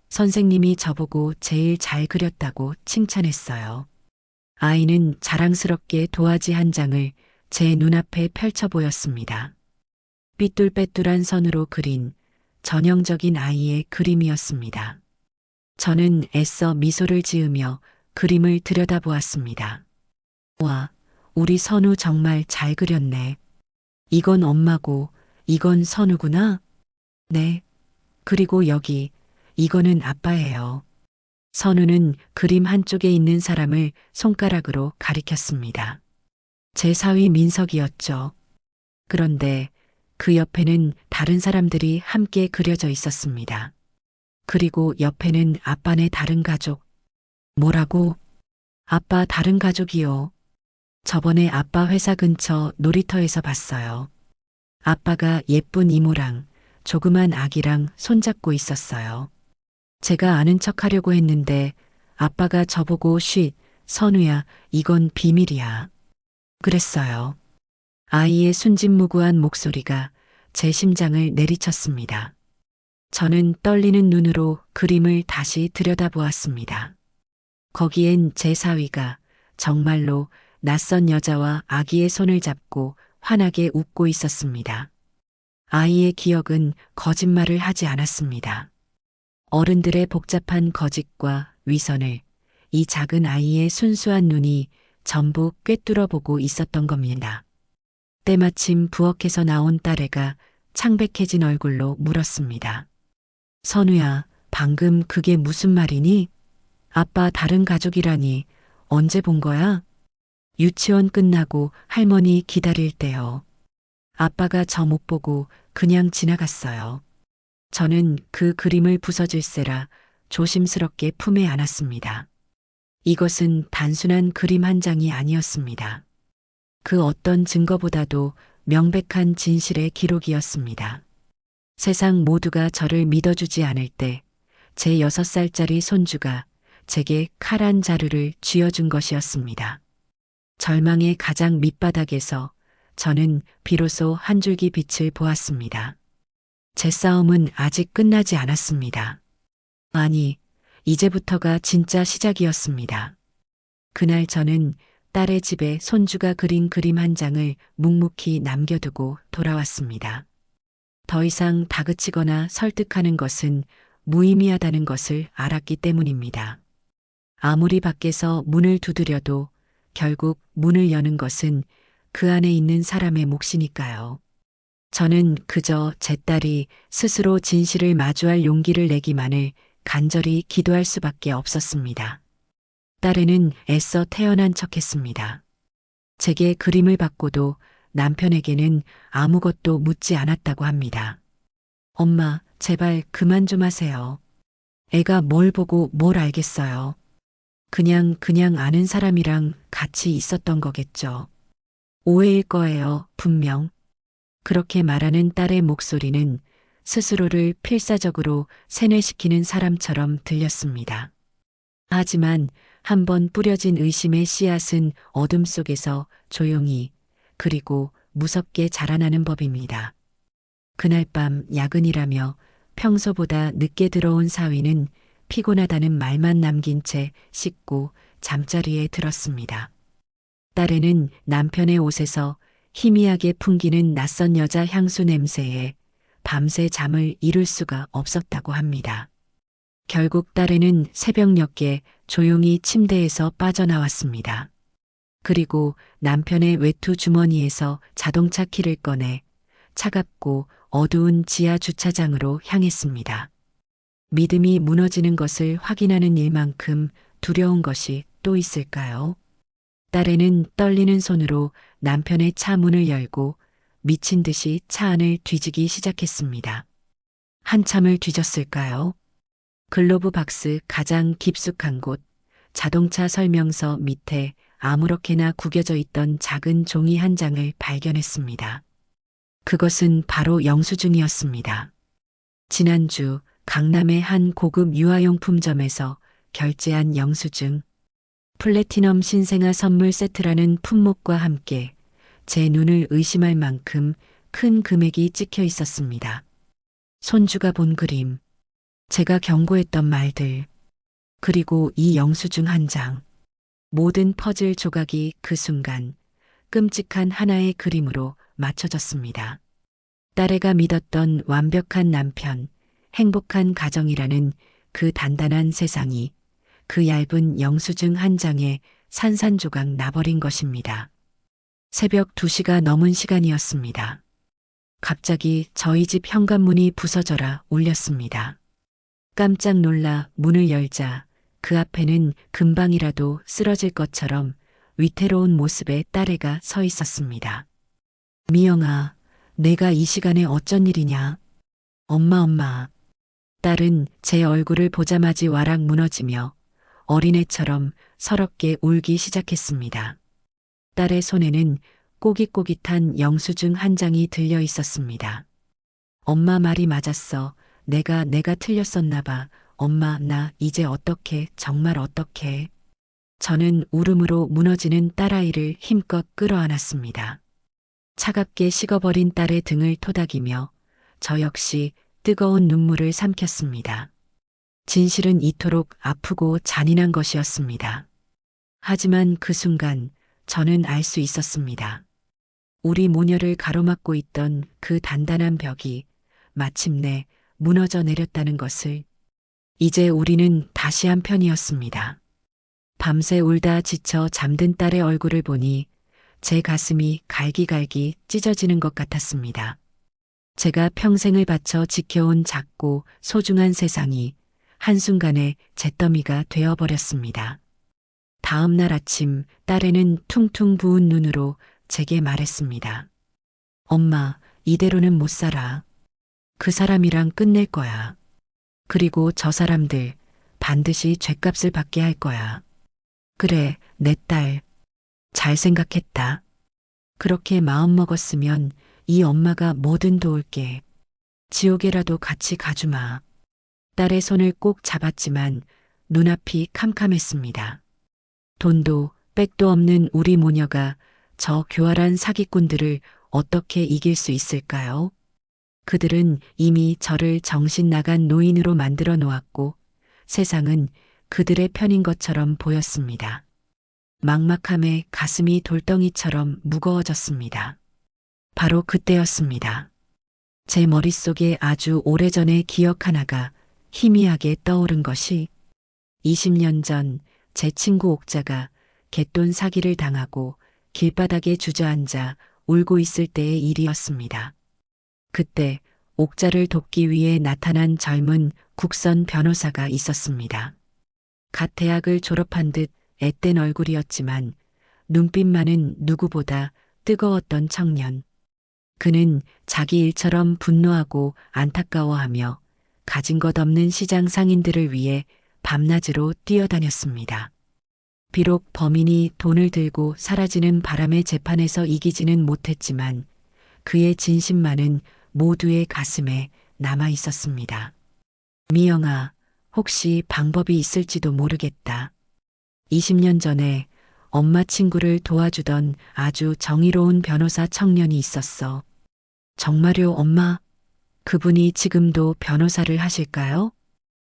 선생님이 저보고 제일 잘 그렸다고 칭찬했어요. 아이는 자랑스럽게 도화지 한 장을 제 눈앞에 펼쳐 보였습니다. 삐뚤빼뚤한 선으로 그린 전형적인 아이의 그림이었습니다. 저는 애써 미소를 지으며 그림을 들여다보았습니다. 와, 우리 선우 정말 잘 그렸네. 이건 엄마고 이건 선우구나. 네. 그리고 여기 이거는 아빠예요. 선우는 그림 한쪽에 있는 사람을 손가락으로 가리켰습니다. 제 사위 민석이었죠. 그런데 그 옆에는 다른 사람들이 함께 그려져 있었습니다. 그리고 옆에는 아빠네 다른 가족. 뭐라고? 아빠 다른 가족이요. 저번에 아빠 회사 근처 놀이터에서 봤어요. 아빠가 예쁜 이모랑 조그만 아기랑 손잡고 있었어요. 제가 아는 척 하려고 했는데 아빠가 저보고 쉿, 선우야, 이건 비밀이야. 그랬어요. 아이의 순진무구한 목소리가 제 심장을 내리쳤습니다. 저는 떨리는 눈으로 그림을 다시 들여다보았습니다. 거기엔 제 사위가 정말로 낯선 여자와 아기의 손을 잡고 환하게 웃고 있었습니다. 아이의 기억은 거짓말을 하지 않았습니다. 어른들의 복잡한 거짓과 위선을 이 작은 아이의 순수한 눈이 전부 꿰뚫어 보고 있었던 겁니다. 때마침 부엌에서 나온 딸애가 창백해진 얼굴로 물었습니다. 선우야, 방금 그게 무슨 말이니? 아빠 다른 가족이라니 언제 본 거야? 유치원 끝나고 할머니 기다릴 때요. 아빠가 저 못 보고 그냥 지나갔어요. 저는 그 그림을 부서질세라 조심스럽게 품에 안았습니다. 이것은 단순한 그림 한 장이 아니었습니다. 그 어떤 증거보다도 명백한 진실의 기록이었습니다. 세상 모두가 저를 믿어주지 않을 때 제 6살짜리 손주가 제게 칼 한 자루를 쥐어준 것이었습니다. 절망의 가장 밑바닥에서 저는 비로소 한 줄기 빛을 보았습니다. 제 싸움은 아직 끝나지 않았습니다. 아니, 이제부터가 진짜 시작이었습니다. 그날 저는 딸의 집에 손주가 그린 그림 한 장을 묵묵히 남겨두고 돌아왔습니다. 더 이상 다그치거나 설득하는 것은 무의미하다는 것을 알았기 때문입니다. 아무리 밖에서 문을 두드려도 결국 문을 여는 것은 그 안에 있는 사람의 몫이니까요. 저는 그저 제 딸이 스스로 진실을 마주할 용기를 내기만을 간절히 기도할 수밖에 없었습니다. 딸애는 애써 태어난 척했습니다. 제게 그림을 받고도 남편에게는 아무것도 묻지 않았다고 합니다. 엄마, 제발 그만 좀 하세요. 애가 뭘 보고 뭘 알겠어요. 그냥 아는 사람이랑 같이 있었던 거겠죠. 오해일 거예요, 분명. 그렇게 말하는 딸의 목소리는 스스로를 필사적으로 세뇌시키는 사람처럼 들렸습니다. 하지만 한번 뿌려진 의심의 씨앗은 어둠 속에서 조용히 그리고 무섭게 자라나는 법입니다. 그날 밤 야근이라며 평소보다 늦게 들어온 사위는 피곤하다는 말만 남긴 채 씻고 잠자리에 들었습니다. 딸에는 남편의 옷에서 희미하게 풍기는 낯선 여자 향수 냄새에 밤새 잠을 이룰 수가 없었다고 합니다. 결국 딸에는 새벽녘에 조용히 침대에서 빠져나왔습니다. 그리고 남편의 외투 주머니에서 자동차 키를 꺼내 차갑고 어두운 지하 주차장으로 향했습니다. 믿음이 무너지는 것을 확인하는 일만큼 두려운 것이 또 있을까요? 딸에는 떨리는 손으로 남편의 차 문을 열고 미친 듯이 차 안을 뒤지기 시작했습니다. 한참을 뒤졌을까요? 글로브 박스 가장 깊숙한 곳, 자동차 설명서 밑에 아무렇게나 구겨져 있던 작은 종이 한 장을 발견했습니다. 그것은 바로 영수증이었습니다. 지난주 강남의 한 고급 유아용품점에서 결제한 영수증. 플래티넘 신생아 선물 세트라는 품목과 함께 제 눈을 의심할 만큼 큰 금액이 찍혀 있었습니다. 손주가 본 그림, 제가 경고했던 말들, 그리고 이 영수증 한 장. 모든 퍼즐 조각이 그 순간 끔찍한 하나의 그림으로 맞춰졌습니다. 딸애가 믿었던 완벽한 남편, 행복한 가정이라는 그 단단한 세상이 그 얇은 영수증 한 장에 산산조각 나버린 것입니다. 새벽 2시가 넘은 시간이었습니다. 갑자기 저희 집 현관문이 부서져라 울렸습니다. 깜짝 놀라 문을 열자 그 앞에는 금방이라도 쓰러질 것처럼 위태로운 모습의 딸애가 서 있었습니다. 미영아, 내가 이 시간에 어쩐 일이냐? 엄마. 딸은 제 얼굴을 보자마지 와락 무너지며 어린애처럼 서럽게 울기 시작했습니다. 딸의 손에는 꼬깃꼬깃한 영수증 한 장이 들려 있었습니다. 엄마 말이 맞았어. 내가 틀렸었나 봐. 엄마, 나 이제 어떡해? 정말 어떡해? 저는 울음으로 무너지는 딸아이를 힘껏 끌어안았습니다. 차갑게 식어버린 딸의 등을 토닥이며 저 역시 뜨거운 눈물을 삼켰습니다. 진실은 이토록 아프고 잔인한 것이었습니다. 하지만 그 순간 저는 알 수 있었습니다. 우리 모녀를 가로막고 있던 그 단단한 벽이 마침내 무너져 내렸다는 것을. 이제 우리는 다시 한편이었습니다. 밤새 울다 지쳐 잠든 딸의 얼굴을 보니 제 가슴이 갈기갈기 찢어지는 것 같았습니다. 제가 평생을 바쳐 지켜온 작고 소중한 세상이 한순간에 잿더미가 되어버렸습니다. 다음 날 아침 딸애는 퉁퉁 부은 눈으로 제게 말했습니다. 엄마, 이대로는 못 살아. 그 사람이랑 끝낼 거야. 그리고 저 사람들 반드시 죗값을 받게 할 거야. 그래, 내 딸. 잘 생각했다. 그렇게 마음먹었으면 이 엄마가 뭐든 도울게. 지옥에라도 같이 가주마. 딸의 손을 꼭 잡았지만 눈앞이 캄캄했습니다. 돈도 백도 없는 우리 모녀가 저 교활한 사기꾼들을 어떻게 이길 수 있을까요? 그들은 이미 저를 정신 나간 노인으로 만들어 놓았고 세상은 그들의 편인 것처럼 보였습니다. 막막함에 가슴이 돌덩이처럼 무거워졌습니다. 바로 그때였습니다. 제 머릿속에 아주 오래전의 기억 하나가 희미하게 떠오른 것이 20년 전 제 친구 옥자가 갯돈 사기를 당하고 길바닥에 주저앉아 울고 있을 때의 일이었습니다. 그때 옥자를 돕기 위해 나타난 젊은 국선 변호사가 있었습니다. 갓 대학을 졸업한 듯 앳된 얼굴이었지만 눈빛만은 누구보다 뜨거웠던 청년. 그는 자기 일처럼 분노하고 안타까워하며 가진 것 없는 시장 상인들을 위해 밤낮으로 뛰어다녔습니다. 비록 범인이 돈을 들고 사라지는 바람에 재판에서 이기지는 못했지만 그의 진심만은 모두의 가슴에 남아 있었습니다. 미영아, 혹시 방법이 있을지도 모르겠다. 20년 전에 엄마 친구를 도와주던 아주 정의로운 변호사 청년이 있었어. 정말요, 엄마? 그분이 지금도 변호사를 하실까요?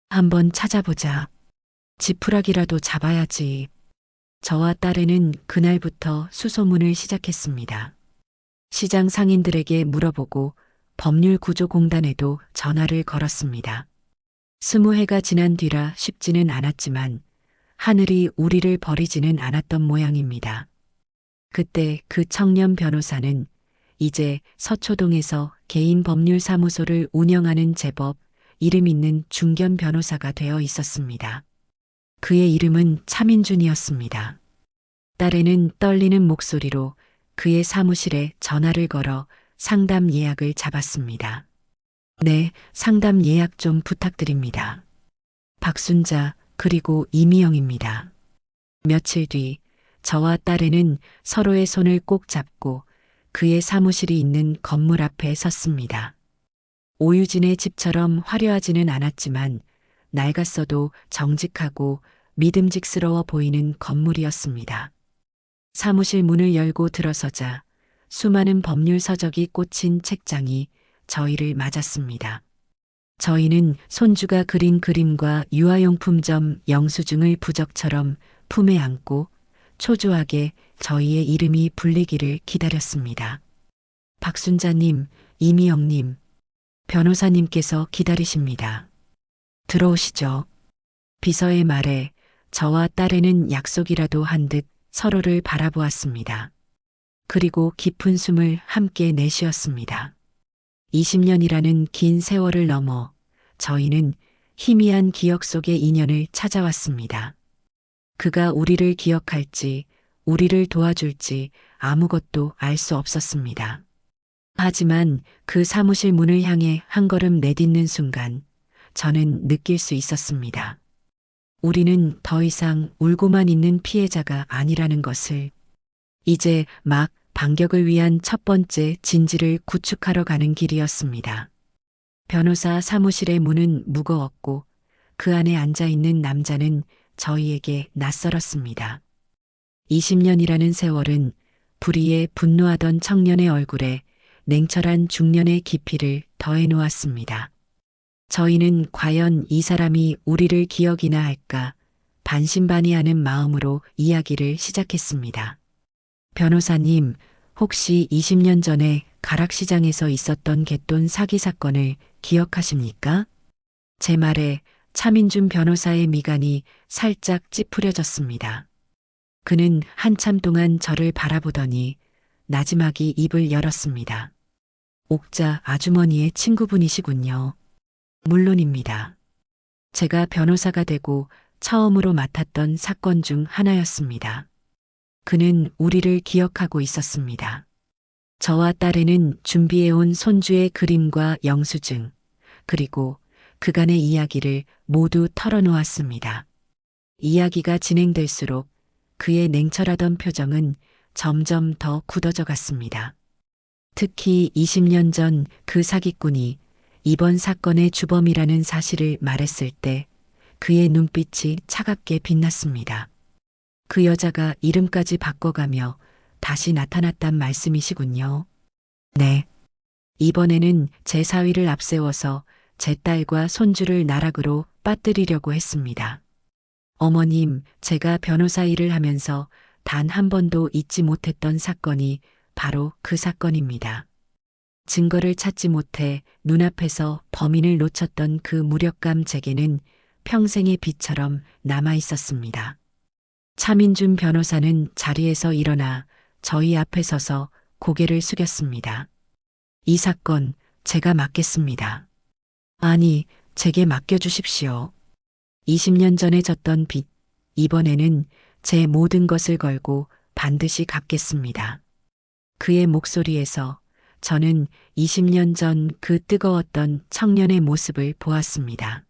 한번 찾아보자. 지푸라기라도 잡아야지. 저와 딸애는 그날부터 수소문을 시작했습니다. 시장 상인들에게 물어보고 법률구조공단에도 전화를 걸었습니다. 20해가 지난 뒤라 쉽지는 않았지만 하늘이 우리를 버리지는 않았던 모양입니다. 그때 그 청년 변호사는 이제 서초동에서 개인 법률사무소를 운영하는 제법 이름 있는 중견 변호사가 되어 있었습니다. 그의 이름은 차민준이었습니다. 딸애는 떨리는 목소리로 그의 사무실에 전화를 걸어 상담 예약을 잡았습니다. 네, 상담 예약 좀 부탁드립니다. 박순자 그리고 이미영입니다. 며칠 뒤 저와 딸애는 서로의 손을 꼭 잡고 그의 사무실이 있는 건물 앞에 섰습니다. 오유진의 집처럼 화려하지는 않았지만 낡았어도 정직하고 믿음직스러워 보이는 건물이었습니다. 사무실 문을 열고 들어서자 수많은 법률 서적이 꽂힌 책장이 저희를 맞았습니다. 저희는 손주가 그린 그림과 유아용품점 영수증을 부적처럼 품에 안고 초조하게 저희의 이름이 불리기를 기다렸습니다. 박순자님, 이미영님, 변호사님께서 기다리십니다. 들어오시죠. 비서의 말에 저와 딸애는 약속이라도 한 듯 서로를 바라보았습니다. 그리고 깊은 숨을 함께 내쉬었습니다. 20년이라는 긴 세월을 넘어 저희는 희미한 기억 속의 인연을 찾아왔습니다. 그가 우리를 기억할지, 우리를 도와줄지 아무것도 알 수 없었습니다. 하지만 그 사무실 문을 향해 한 걸음 내딛는 순간 저는 느낄 수 있었습니다. 우리는 더 이상 울고만 있는 피해자가 아니라는 것을. 이제 막 반격을 위한 첫 번째 진지를 구축하러 가는 길이었습니다. 변호사 사무실의 문은 무거웠고 그 안에 앉아 있는 남자는 저희에게 낯설었습니다. 20년이라는 세월은 불의에 분노하던 청년의 얼굴에 냉철한 중년의 깊이를 더해 놓았습니다. 저희는 과연 이 사람이 우리를 기억이나 할까 반신반의하는 마음으로 이야기를 시작했습니다. 변호사님, 혹시 20년 전에 가락시장에서 있었던 갯돈 사기 사건을 기억하십니까? 제 말에 차민준 변호사의 미간이 살짝 찌푸려졌습니다. 그는 한참 동안 저를 바라보더니 나지막이 입을 열었습니다. 옥자 아주머니의 친구분이시군요. 물론입니다. 제가 변호사가 되고 처음으로 맡았던 사건 중 하나였습니다. 그는 우리를 기억하고 있었습니다. 저와 딸애는 준비해온 손주의 그림과 영수증, 그리고 그간의 이야기를 모두 털어놓았습니다. 이야기가 진행될수록 그의 냉철하던 표정은 점점 더 굳어져 갔습니다. 특히 20년 전 그 사기꾼이 이번 사건의 주범이라는 사실을 말했을 때 그의 눈빛이 차갑게 빛났습니다. 그 여자가 이름까지 바꿔가며 다시 나타났단 말씀이시군요. 네. 이번에는 제 사위를 앞세워서 제 딸과 손주를 나락으로 빠뜨리려고 했습니다. 어머님, 제가 변호사 일을 하면서 단 한 번도 잊지 못했던 사건이 바로 그 사건입니다. 증거를 찾지 못해 눈앞에서 범인을 놓쳤던 그 무력감 제게는 평생의 빛처럼 남아 있었습니다. 차민준 변호사는 자리에서 일어나 저희 앞에 서서 고개를 숙였습니다. 이 사건 제가 맡겠습니다. 아니, 제게 맡겨주십시오. 20년 전에 졌던 빚, 이번에는 제 모든 것을 걸고 반드시 갚겠습니다. 그의 목소리에서 저는 20년 전 그 뜨거웠던 청년의 모습을 보았습니다.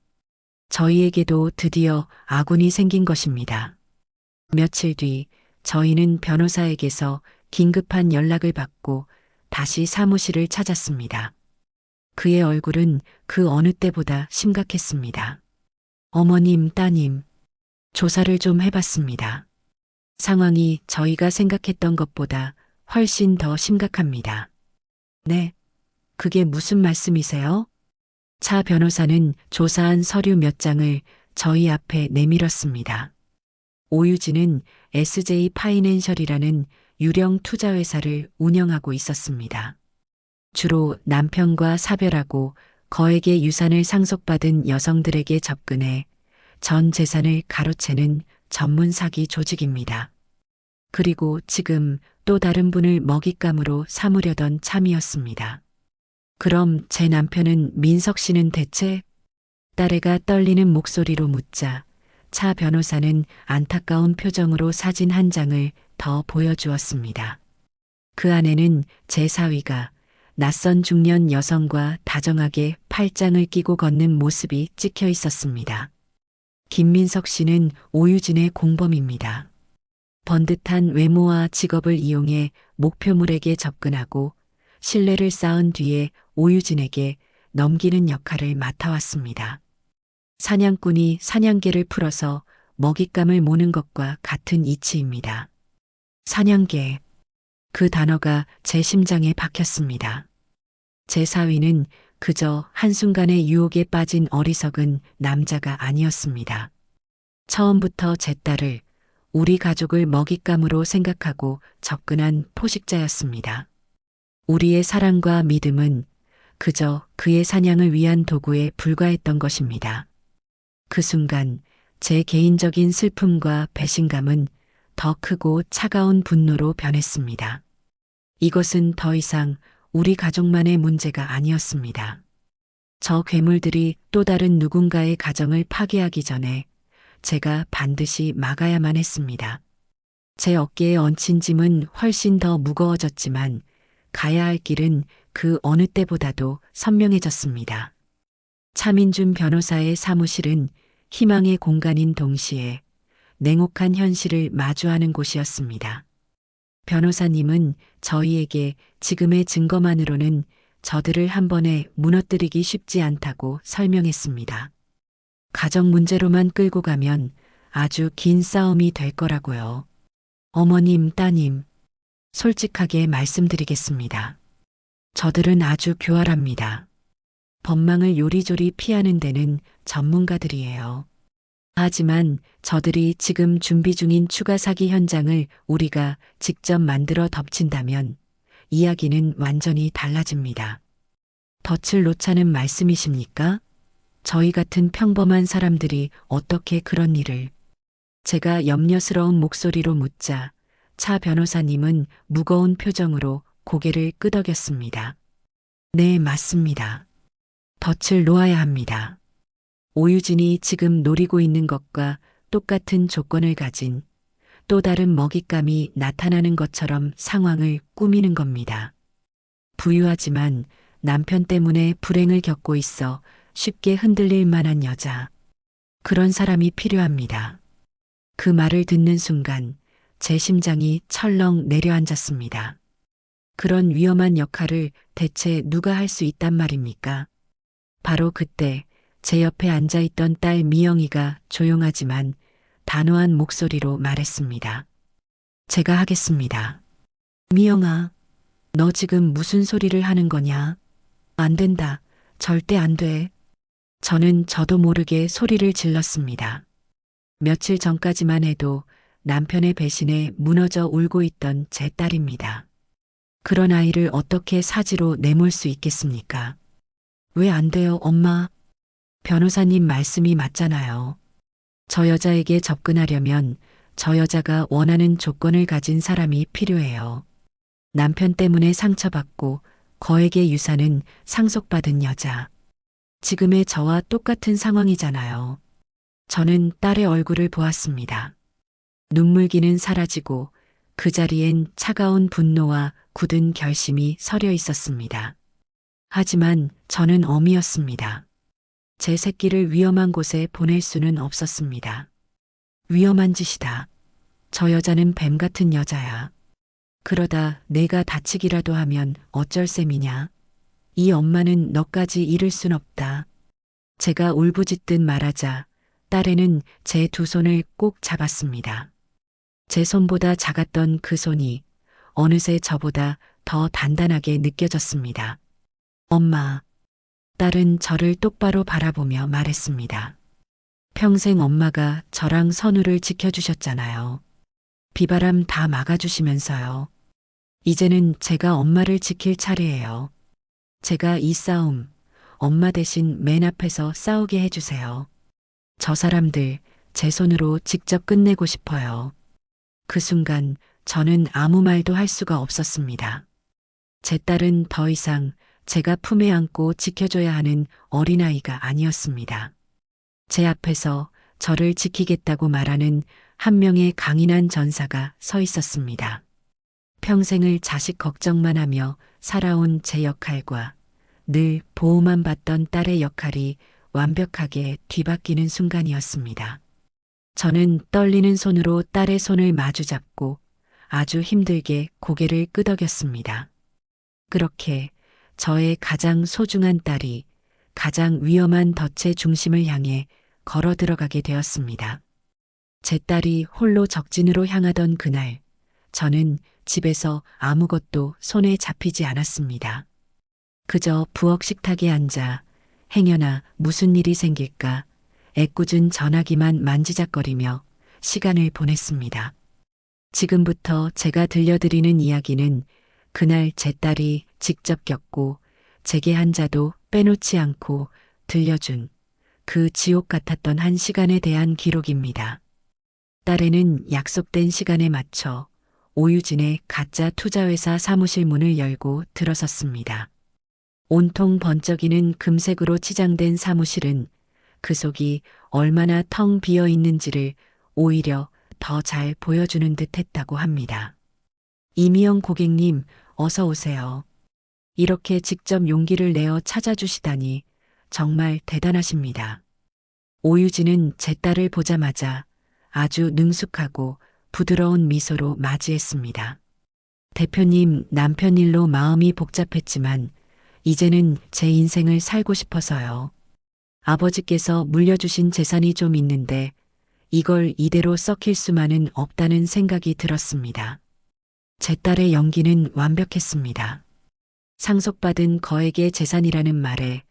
저희에게도 드디어 아군이 생긴 것입니다. 며칠 뒤 저희는 변호사에게서 긴급한 연락을 받고 다시 사무실을 찾았습니다. 그의 얼굴은 그 어느 때보다 심각했습니다. 어머님, 따님, 조사를 좀 해봤습니다. 상황이 저희가 생각했던 것보다 훨씬 더 심각합니다. 네, 그게 무슨 말씀이세요? 차 변호사는 조사한 서류 몇 장을 저희 앞에 내밀었습니다. 오유진은 SJ 파이낸셜이라는 유령 투자회사를 운영하고 있었습니다. 주로 남편과 사별하고 거액의 유산을 상속받은 여성들에게 접근해 전 재산을 가로채는 전문 사기 조직입니다. 그리고 지금 또 다른 분을 먹잇감으로 삼으려던 참이었습니다. 그럼 제 남편은 민석 씨는 대체? 딸애가 떨리는 목소리로 묻자 차 변호사는 안타까운 표정으로 사진 한 장을 더 보여주었습니다. 그 안에는 제 사위가 낯선 중년 여성과 다정하게 팔짱을 끼고 걷는 모습이 찍혀 있었습니다. 김민석 씨는 오유진의 공범입니다. 번듯한 외모와 직업을 이용해 목표물에게 접근하고 신뢰를 쌓은 뒤에 오유진에게 넘기는 역할을 맡아왔습니다. 사냥꾼이 사냥개를 풀어서 먹잇감을 모는 것과 같은 이치입니다. 사냥개. 그 단어가 제 심장에 박혔습니다. 제 사위는 그저 한순간의 유혹에 빠진 어리석은 남자가 아니었습니다. 처음부터 제 딸을, 우리 가족을 먹잇감으로 생각하고 접근한 포식자였습니다. 우리의 사랑과 믿음은 그저 그의 사냥을 위한 도구에 불과했던 것입니다. 그 순간 제 개인적인 슬픔과 배신감은 더 크고 차가운 분노로 변했습니다. 이것은 더 이상 우리 가족만의 문제가 아니었습니다. 저 괴물들이 또 다른 누군가의 가정을 파괴하기 전에 제가 반드시 막아야만 했습니다. 제 어깨에 얹힌 짐은 훨씬 더 무거워졌지만 가야 할 길은 그 어느 때보다도 선명해졌습니다. 차민준 변호사의 사무실은 희망의 공간인 동시에 냉혹한 현실을 마주하는 곳이었습니다. 변호사님은 저희에게 지금의 증거만으로는 저들을 한 번에 무너뜨리기 쉽지 않다고 설명했습니다. 가정 문제로만 끌고 가면 아주 긴 싸움이 될 거라고요. 어머님, 따님, 솔직하게 말씀드리겠습니다. 저들은 아주 교활합니다. 법망을 요리조리 피하는 데는 전문가들이에요. 하지만 저들이 지금 준비 중인 추가 사기 현장을 우리가 직접 만들어 덮친다면 이야기는 완전히 달라집니다. 덫을 놓자는 말씀이십니까? 저희 같은 평범한 사람들이 어떻게 그런 일을? 제가 염려스러운 목소리로 묻자 차 변호사님은 무거운 표정으로 고개를 끄덕였습니다. 네, 맞습니다. 덫을 놓아야 합니다. 오유진이 지금 노리고 있는 것과 똑같은 조건을 가진 또 다른 먹잇감이 나타나는 것처럼 상황을 꾸미는 겁니다. 부유하지만 남편 때문에 불행을 겪고 있어 쉽게 흔들릴 만한 여자. 그런 사람이 필요합니다. 그 말을 듣는 순간 제 심장이 철렁 내려앉았습니다. 그런 위험한 역할을 대체 누가 할 수 있단 말입니까? 바로 그때 제 옆에 앉아있던 딸 미영이가 조용하지만 단호한 목소리로 말했습니다. 제가 하겠습니다. 미영아, 너 지금 무슨 소리를 하는 거냐? 안 된다. 절대 안 돼. 저는 저도 모르게 소리를 질렀습니다. 며칠 전까지만 해도 남편의 배신에 무너져 울고 있던 제 딸입니다. 그런 아이를 어떻게 사지로 내몰 수 있겠습니까? 왜 안 돼요, 엄마? 변호사님 말씀이 맞잖아요. 저 여자에게 접근하려면 저 여자가 원하는 조건을 가진 사람이 필요해요. 남편 때문에 상처받고 거액의 유산은 상속받은 여자. 지금의 저와 똑같은 상황이잖아요. 저는 딸의 얼굴을 보았습니다. 눈물기는 사라지고 그 자리엔 차가운 분노와 굳은 결심이 서려 있었습니다. 하지만 저는 어미였습니다. 제 새끼를 위험한 곳에 보낼 수는 없었습니다. 위험한 짓이다. 저 여자는 뱀 같은 여자야. 그러다 내가 다치기라도 하면 어쩔 셈이냐. 이 엄마는 너까지 잃을 순 없다. 제가 울부짖듯 말하자 딸애는 제 두 손을 꼭 잡았습니다. 제 손보다 작았던 그 손이 어느새 저보다 더 단단하게 느껴졌습니다. 엄마. 딸은 저를 똑바로 바라보며 말했습니다. 평생 엄마가 저랑 선우를 지켜주셨잖아요. 비바람 다 막아주시면서요. 이제는 제가 엄마를 지킬 차례예요. 제가 이 싸움, 엄마 대신 맨 앞에서 싸우게 해주세요. 저 사람들 제 손으로 직접 끝내고 싶어요. 그 순간 저는 아무 말도 할 수가 없었습니다. 제 딸은 더 이상 제가 품에 안고 지켜줘야 하는 어린아이가 아니었습니다. 제 앞에서 저를 지키겠다고 말하는 한 명의 강인한 전사가 서 있었습니다. 평생을 자식 걱정만 하며 살아온 제 역할과 늘 보호만 받던 딸의 역할이 완벽하게 뒤바뀌는 순간이었습니다. 저는 떨리는 손으로 딸의 손을 마주잡고 아주 힘들게 고개를 끄덕였습니다. 그렇게 저의 가장 소중한 딸이 가장 위험한 덫의 중심을 향해 걸어 들어가게 되었습니다. 제 딸이 홀로 적진으로 향하던 그날, 저는 집에서 아무것도 손에 잡히지 않았습니다. 그저 부엌 식탁에 앉아 행여나 무슨 일이 생길까 애꿎은 전화기만 만지작거리며 시간을 보냈습니다. 지금부터 제가 들려드리는 이야기는 그날 제 딸이 직접 겪고 제게 한 자도 빼놓지 않고 들려준 그 지옥 같았던 한 시간에 대한 기록입니다. 딸애는 약속된 시간에 맞춰 오유진의 가짜 투자회사 사무실 문을 열고 들어섰습니다. 온통 번쩍이는 금색으로 치장된 사무실은 그 속이 얼마나 텅 비어 있는지를 오히려 더 잘 보여주는 듯 했다고 합니다. 이미영 고객님, 어서 오세요. 이렇게 직접 용기를 내어 찾아주시다니 정말 대단하십니다. 오유진은 제 딸을 보자마자 아주 능숙하고 부드러운 미소로 맞이했습니다. 대표님, 남편 일로 마음이 복잡했지만 이제는 제 인생을 살고 싶어서요. 아버지께서 물려주신 재산이 좀 있는데 이걸 이대로 썩힐 수만은 없다는 생각이 들었습니다. 제 딸의 연기는 완벽했습니다. 상속받은 거액의 재산이라는 말에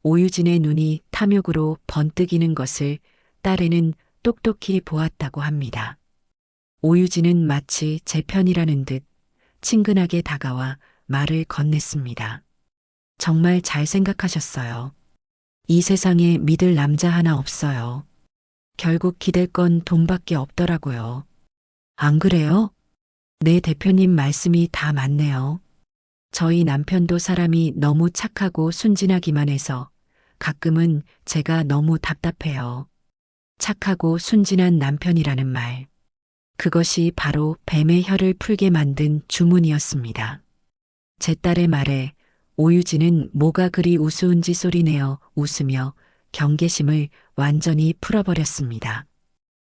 오유진의 눈이 탐욕으로 번뜩이는 것을 딸애는 똑똑히 보았다고 합니다. 오유진은 마치 제 편이라는 듯 친근하게 다가와 말을 건넸습니다. 정말 잘 생각하셨어요. 이 세상에 믿을 남자 하나 없어요. 결국 기댈 건 돈밖에 없더라고요. 안 그래요? 네, 대표님 말씀이 다 맞네요. 저희 남편도 사람이 너무 착하고 순진하기만 해서 가끔은 제가 너무 답답해요. 착하고 순진한 남편이라는 말. 그것이 바로 뱀의 혀를 풀게 만든 주문이었습니다. 제 딸의 말에 오유진은 뭐가 그리 우스운지 소리내어 웃으며 경계심을 완전히 풀어버렸습니다.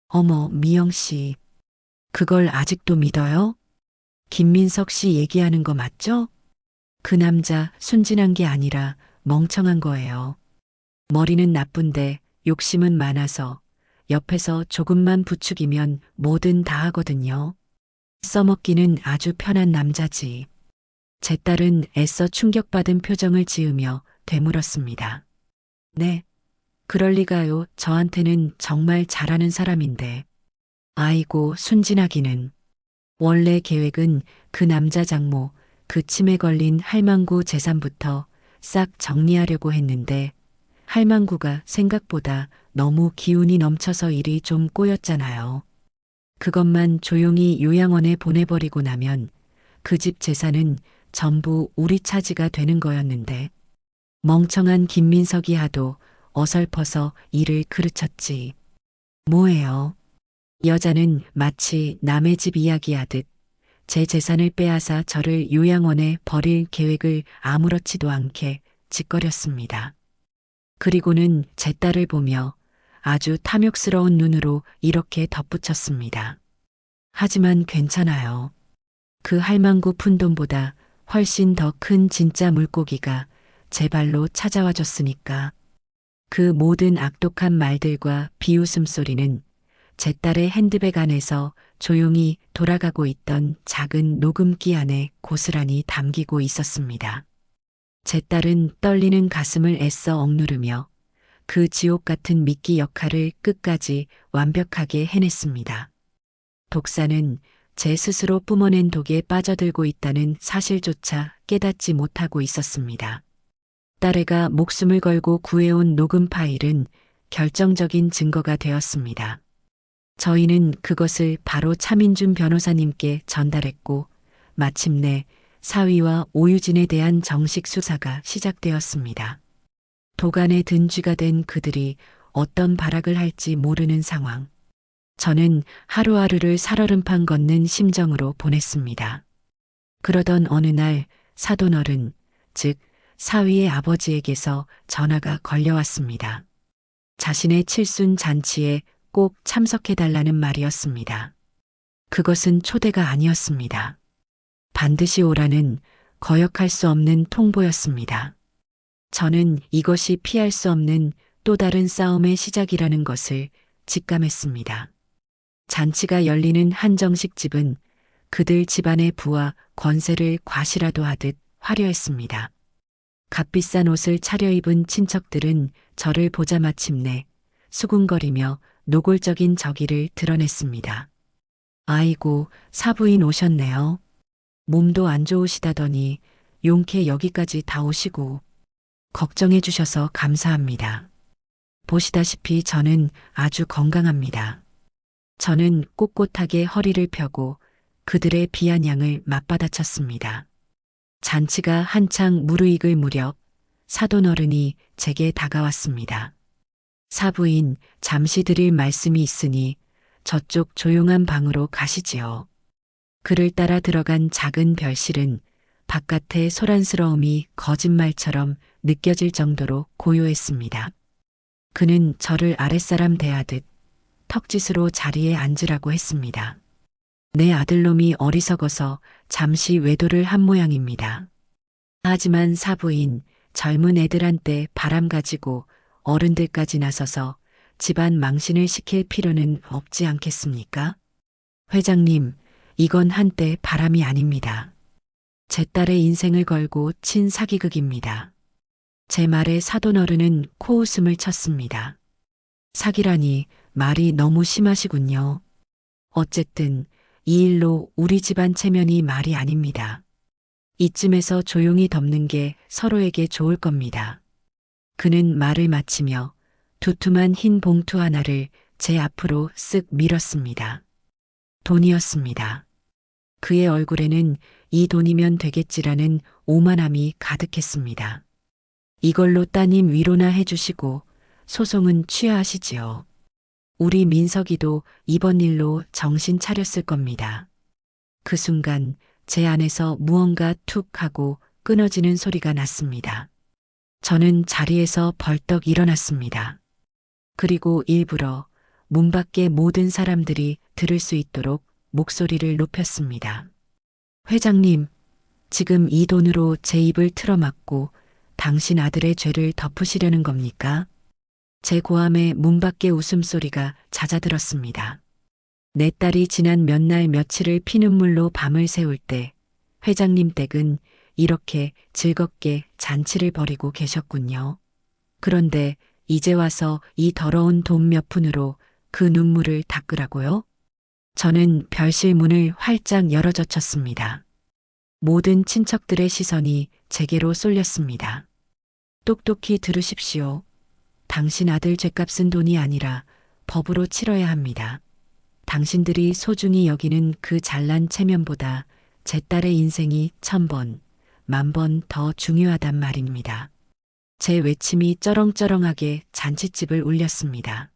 어머, 미영 씨. 그걸 아직도 믿어요? 김민석 씨 얘기하는 거 맞죠? 그 남자 순진한 게 아니라 멍청한 거예요. 머리는 나쁜데 욕심은 많아서 옆에서 조금만 부추기면 뭐든 다 하거든요. 써먹기는 아주 편한 남자지. 제 딸은 애써 충격받은 표정을 지으며 되물었습니다. 네, 그럴 리가요. 저한테는 정말 잘하는 사람인데. 아이고, 순진하기는. 원래 계획은 그 남자 장모, 그 침에 걸린 할망구 재산부터 싹 정리하려고 했는데 할망구가 생각보다 너무 기운이 넘쳐서 일이 좀 꼬였잖아요. 그것만 조용히 요양원에 보내버리고 나면 그 집 재산은 전부 우리 차지가 되는 거였는데 멍청한 김민석이 하도 어설퍼서 일을 그르쳤지. 뭐예요? 여자는 마치 남의 집 이야기하듯 제 재산을 빼앗아 저를 요양원에 버릴 계획을 아무렇지도 않게 짓거렸습니다. 그리고는 제 딸을 보며 아주 탐욕스러운 눈으로 이렇게 덧붙였습니다. 하지만 괜찮아요. 그 할망구 푼돈보다 훨씬 더 큰 진짜 물고기가 제 발로 찾아와 줬으니까. 그 모든 악독한 말들과 비웃음 소리는 제 딸의 핸드백 안에서 조용히 돌아가고 있던 작은 녹음기 안에 고스란히 담기고 있었습니다. 제 딸은 떨리는 가슴을 애써 억누르며 그 지옥 같은 미끼 역할을 끝까지 완벽하게 해냈습니다. 독사는 제 스스로 뿜어낸 독에 빠져들고 있다는 사실조차 깨닫지 못하고 있었습니다. 딸애가 목숨을 걸고 구해온 녹음 파일은 결정적인 증거가 되었습니다. 저희는 그것을 바로 차민준 변호사님께 전달했고 마침내 사위와 오유진에 대한 정식 수사가 시작되었습니다. 도간에 든 쥐가 된 그들이 어떤 발악을 할지 모르는 상황. 저는 하루하루를 살얼음판 걷는 심정으로 보냈습니다. 그러던 어느 날 사돈어른, 즉 사위의 아버지에게서 전화가 걸려왔습니다. 자신의 칠순 잔치에 꼭 참석해달라는 말이었습니다. 그것은 초대가 아니었습니다. 반드시 오라는 거역할 수 없는 통보였습니다. 저는 이것이 피할 수 없는 또 다른 싸움의 시작이라는 것을 직감했습니다. 잔치가 열리는 한정식 집은 그들 집안의 부와 권세를 과시라도 하듯 화려했습니다. 값비싼 옷을 차려입은 친척들은 저를 보자 마침내 수군거리며 노골적인 저기를 드러냈습니다. 아이고, 사부인 오셨네요. 몸도 안 좋으시다더니 용케 여기까지 다 오시고 걱정해 주셔서 감사합니다. 보시다시피 저는 아주 건강합니다. 저는 꼿꼿하게 허리를 펴고 그들의 비아냥을 맞받아쳤습니다. 잔치가 한창 무르익을 무렵 사돈어른이 제게 다가왔습니다. 사부인, 잠시 드릴 말씀이 있으니 저쪽 조용한 방으로 가시지요. 그를 따라 들어간 작은 별실은 바깥의 소란스러움이 거짓말처럼 느껴질 정도로 고요했습니다. 그는 저를 아랫사람 대하듯 턱짓으로 자리에 앉으라고 했습니다. 내 아들놈이 어리석어서 잠시 외도를 한 모양입니다. 하지만 사부인, 젊은 애들한테 바람 가지고 어른들까지 나서서 집안 망신을 시킬 필요는 없지 않겠습니까? 회장님, 이건 한때 바람이 아닙니다. 제 딸의 인생을 걸고 친 사기극입니다. 제 말에 사돈어른은 코웃음을 쳤습니다. 사기라니 말이 너무 심하시군요. 어쨌든 이 일로 우리 집안 체면이 말이 아닙니다. 이쯤에서 조용히 덮는 게 서로에게 좋을 겁니다. 그는 말을 마치며 두툼한 흰 봉투 하나를 제 앞으로 쓱 밀었습니다. 돈이었습니다. 그의 얼굴에는 이 돈이면 되겠지라는 오만함이 가득했습니다. 이걸로 따님 위로나 해주시고 소송은 취하하시지요. 우리 민석이도 이번 일로 정신 차렸을 겁니다. 그 순간 제 안에서 무언가 툭 하고 끊어지는 소리가 났습니다. 저는 자리에서 벌떡 일어났습니다. 그리고 일부러 문 밖의 모든 사람들이 들을 수 있도록 목소리를 높였습니다. 회장님, 지금 이 돈으로 제 입을 틀어막고 당신 아들의 죄를 덮으시려는 겁니까? 제 고함에 문 밖의 웃음소리가 잦아들었습니다. 내 딸이 지난 몇 날 며칠을 피눈물로 밤을 새울 때 회장님 댁은 이렇게 즐겁게 잔치를 벌이고 계셨군요. 그런데 이제 와서 이 더러운 돈 몇 푼으로 그 눈물을 닦으라고요? 저는 별실 문을 활짝 열어젖혔습니다. 모든 친척들의 시선이 제게로 쏠렸습니다. 똑똑히 들으십시오. 당신 아들 죄값은 돈이 아니라 법으로 치러야 합니다. 당신들이 소중히 여기는 그 잘난 체면보다 제 딸의 인생이 1000번, 10,000번 더 중요하단 말입니다. 제 외침이 쩌렁쩌렁하게 잔칫집을 울렸습니다.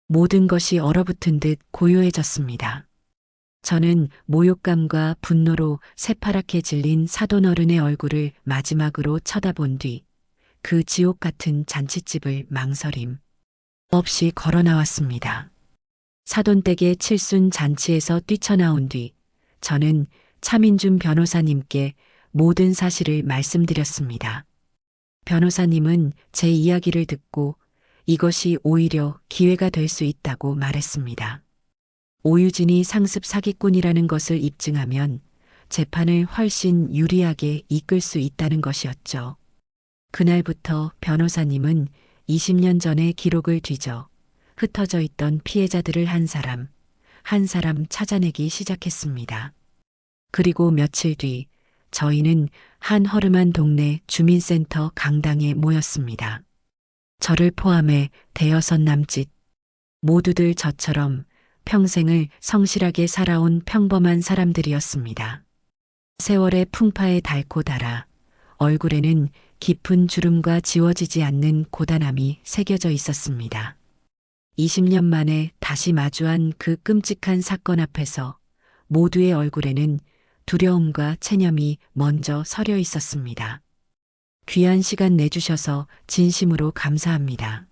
모든 것이 얼어붙은 듯 고요해졌습니다. 저는 모욕감과 분노로 새파랗게 질린 사돈어른의 얼굴을 마지막으로 쳐다본 뒤 그 지옥 같은 잔칫집을 망설임 없이 걸어 나왔습니다. 사돈댁의 칠순 잔치에서 뛰쳐나온 뒤 저는 차민준 변호사님께 모든 사실을 말씀드렸습니다. 변호사님은 제 이야기를 듣고 이것이 오히려 기회가 될 수 있다고 말했습니다. 오유진이 상습 사기꾼이라는 것을 입증하면 재판을 훨씬 유리하게 이끌 수 있다는 것이었죠. 그날부터 변호사님은 20년 전의 기록을 뒤져 흩어져 있던 피해자들을 한 사람 찾아내기 시작했습니다. 그리고 며칠 뒤 저희는 한 허름한 동네 주민센터 강당에 모였습니다. 저를 포함해 대여섯 남짓, 모두들 저처럼 평생을 성실하게 살아온 평범한 사람들이었습니다. 세월의 풍파에 닳고 닳아 얼굴에는 깊은 주름과 지워지지 않는 고단함이 새겨져 있었습니다. 20년 만에 다시 마주한 그 끔찍한 사건 앞에서 모두의 얼굴에는 두려움과 체념이 먼저 서려 있었습니다. 귀한 시간 내주셔서 진심으로 감사합니다.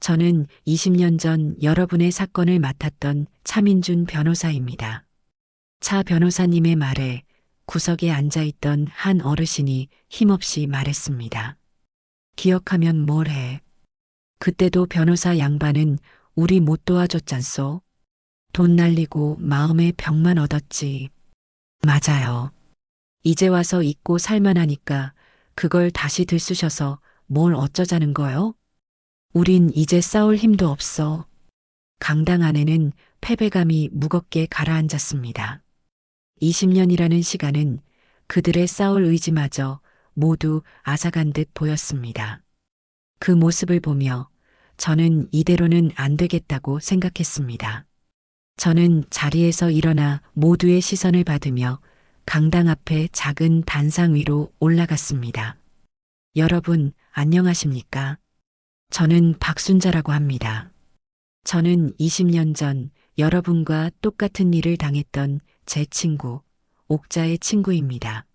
저는 20년 전 여러분의 사건을 맡았던 차민준 변호사입니다. 차 변호사님의 말에 구석에 앉아있던 한 어르신이 힘없이 말했습니다. 기억하면 뭘 해. 그때도 변호사 양반은 우리 못 도와줬잖소. 돈 날리고 마음의 병만 얻었지. 맞아요. 이제 와서 잊고 살만하니까 그걸 다시 들쑤셔서 뭘 어쩌자는 거요? 우린 이제 싸울 힘도 없어. 강당 안에는 패배감이 무겁게 가라앉았습니다. 20년이라는 시간은 그들의 싸울 의지마저 모두 앗아간 듯 보였습니다. 그 모습을 보며 저는 이대로는 안 되겠다고 생각했습니다. 저는 자리에서 일어나 모두의 시선을 받으며 강당 앞에 작은 단상 위로 올라갔습니다. 여러분, 안녕하십니까? 저는 박순자라고 합니다. 저는 20년 전 여러분과 똑같은 일을 당했던 제 친구, 옥자의 친구입니다.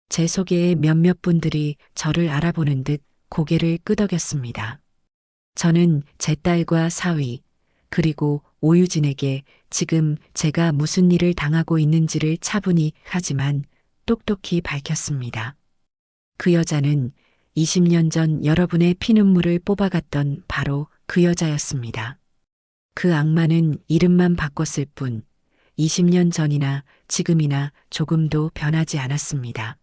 제 소개에 몇몇 분들이 저를 알아보는 듯 고개를 끄덕였습니다. 저는 제 딸과 사위, 그리고 오유진에게 지금 제가 무슨 일을 당하고 있는지를 차분히 하지만 똑똑히 밝혔습니다. 그 여자는 20년 전 여러분의 피눈물을 뽑아갔던 바로 그 여자였습니다. 그 악마는 이름만 바꿨을 뿐 20년 전이나 지금이나 조금도 변하지 않았습니다.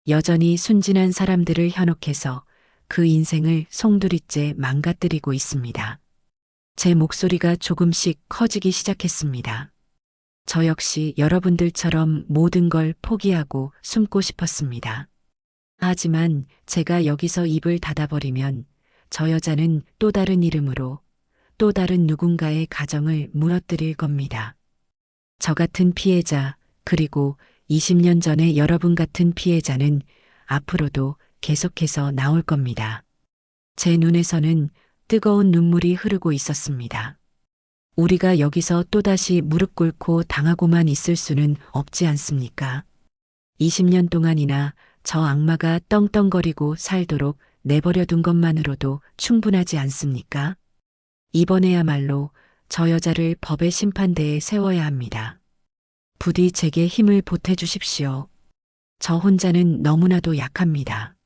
여전히 순진한 사람들을 현혹해서 그 인생을 송두리째 망가뜨리고 있습니다. 제 목소리가 조금씩 커지기 시작했습니다. 저 역시 여러분들처럼 모든 걸 포기하고 숨고 싶었습니다. 하지만 제가 여기서 입을 닫아버리면 저 여자는 또 다른 이름으로 또 다른 누군가의 가정을 무너뜨릴 겁니다. 저 같은 피해자, 그리고 20년 전에 여러분 같은 피해자는 앞으로도 계속해서 나올 겁니다. 제 눈에서는 뜨거운 눈물이 흐르고 있었습니다. 우리가 여기서 또다시 무릎 꿇고 당하고만 있을 수는 없지 않습니까? 20년 동안이나 저 악마가 떵떵거리고 살도록 내버려 둔 것만으로도 충분하지 않습니까? 이번에야말로 저 여자를 법의 심판대에 세워야 합니다. 부디 제게 힘을 보태주십시오. 저 혼자는 너무나도 약합니다.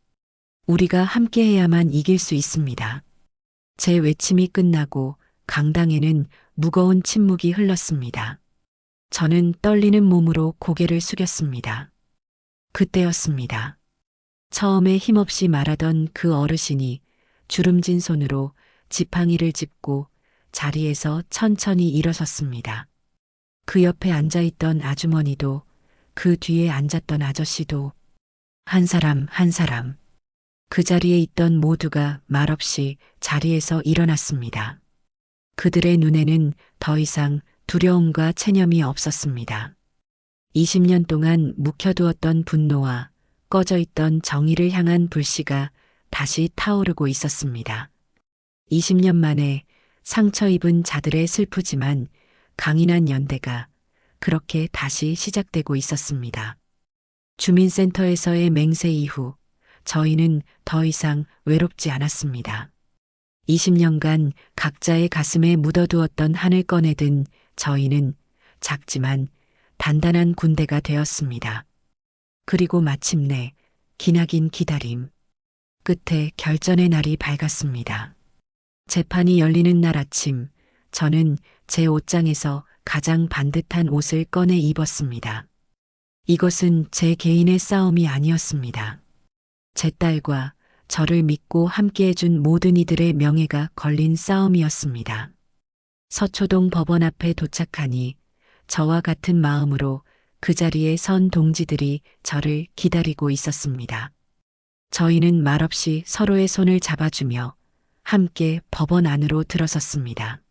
우리가 함께해야만 이길 수 있습니다. 제 외침이 끝나고 강당에는 무거운 침묵이 흘렀습니다. 저는 떨리는 몸으로 고개를 숙였습니다. 그때였습니다. 처음에 힘없이 말하던 그 어르신이 주름진 손으로 지팡이를 짚고 자리에서 천천히 일어섰습니다. 그 옆에 앉아있던 아주머니도 그 뒤에 앉았던 아저씨도 한 사람 한 사람 그 자리에 있던 모두가 말없이 자리에서 일어났습니다. 그들의 눈에는 더 이상 두려움과 체념이 없었습니다. 20년 동안 묵혀두었던 분노와 꺼져 있던 정의를 향한 불씨가 다시 타오르고 있었습니다. 20년 만에 상처 입은 자들의 슬프지만 강인한 연대가 그렇게 다시 시작되고 있었습니다. 주민센터에서의 맹세 이후 저희는 더 이상 외롭지 않았습니다. 20년간 각자의 가슴에 묻어두었던 한을 꺼내든 저희는 작지만 단단한 군대가 되었습니다. 그리고 마침내 기나긴 기다림 끝에 결전의 날이 밝았습니다. 재판이 열리는 날 아침, 저는 제 옷장에서 가장 반듯한 옷을 꺼내 입었습니다. 이것은 제 개인의 싸움이 아니었습니다. 제 딸과 저를 믿고 함께해준 모든 이들의 명예가 걸린 싸움이었습니다. 서초동 법원 앞에 도착하니 저와 같은 마음으로 그 자리에 선 동지들이 저를 기다리고 있었습니다. 저희는 말없이 서로의 손을 잡아주며 함께 법원 안으로 들어섰습니다.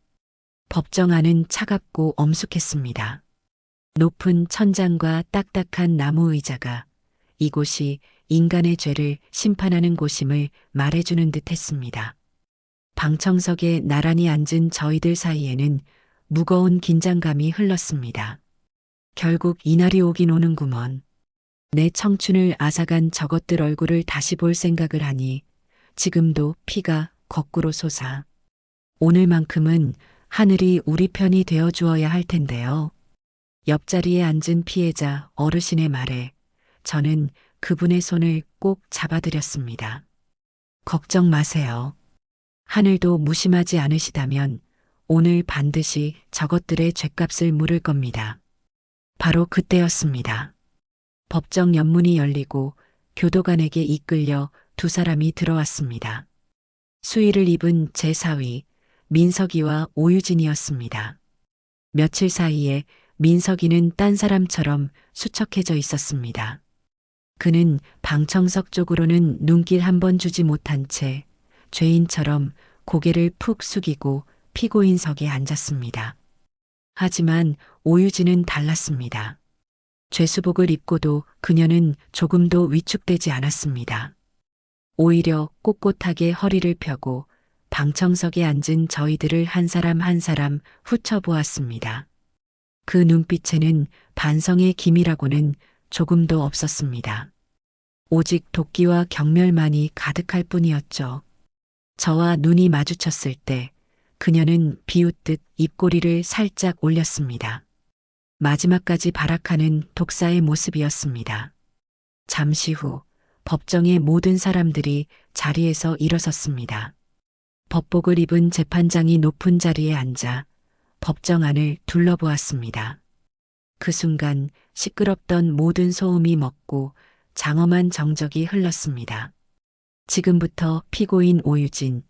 법정 안은 차갑고 엄숙했습니다. 높은 천장과 딱딱한 나무 의자가 이곳이 인간의 죄를 심판하는 곳임을 말해주는 듯 했습니다. 방청석에 나란히 앉은 저희들 사이에는 무거운 긴장감이 흘렀습니다. 결국 이날이 오긴 오는구먼. 내 청춘을 앗아간 저것들 얼굴을 다시 볼 생각을 하니 지금도 피가 거꾸로 솟아. 오늘만큼은 하늘이 우리 편이 되어 주어야 할 텐데요. 옆자리에 앉은 피해자 어르신의 말에 저는 그분의 손을 꼭 잡아드렸습니다. 걱정 마세요. 하늘도 무심하지 않으시다면 오늘 반드시 저것들의 죗값을 물을 겁니다. 바로 그때였습니다. 법정 연문이 열리고 교도관에게 이끌려 두 사람이 들어왔습니다. 수의를 입은 제 사위 민석이와 오유진이었습니다. 며칠 사이에 민석이는 딴 사람처럼 수척해져 있었습니다. 그는 방청석 쪽으로는 눈길 한 번 주지 못한 채 죄인처럼 고개를 푹 숙이고 피고인석에 앉았습니다. 하지만 오유진은 달랐습니다. 죄수복을 입고도 그녀는 조금도 위축되지 않았습니다. 오히려 꼿꼿하게 허리를 펴고 방청석에 앉은 저희들을 한 사람 한 사람 훑어보았습니다. 그 눈빛에는 반성의 기미라고는 조금도 없었습니다. 오직 도끼와 경멸만이 가득할 뿐이었죠. 저와 눈이 마주쳤을 때 그녀는 비웃듯 입꼬리를 살짝 올렸습니다. 마지막까지 발악하는 독사의 모습이었습니다. 잠시 후 법정의 모든 사람들이 자리에서 일어섰습니다. 법복을 입은 재판장이 높은 자리에 앉아 법정 안을 둘러보았습니다. 그 순간 시끄럽던 모든 소음이 멎고 장엄한 정적이 흘렀습니다. 지금부터 피고인 오유진,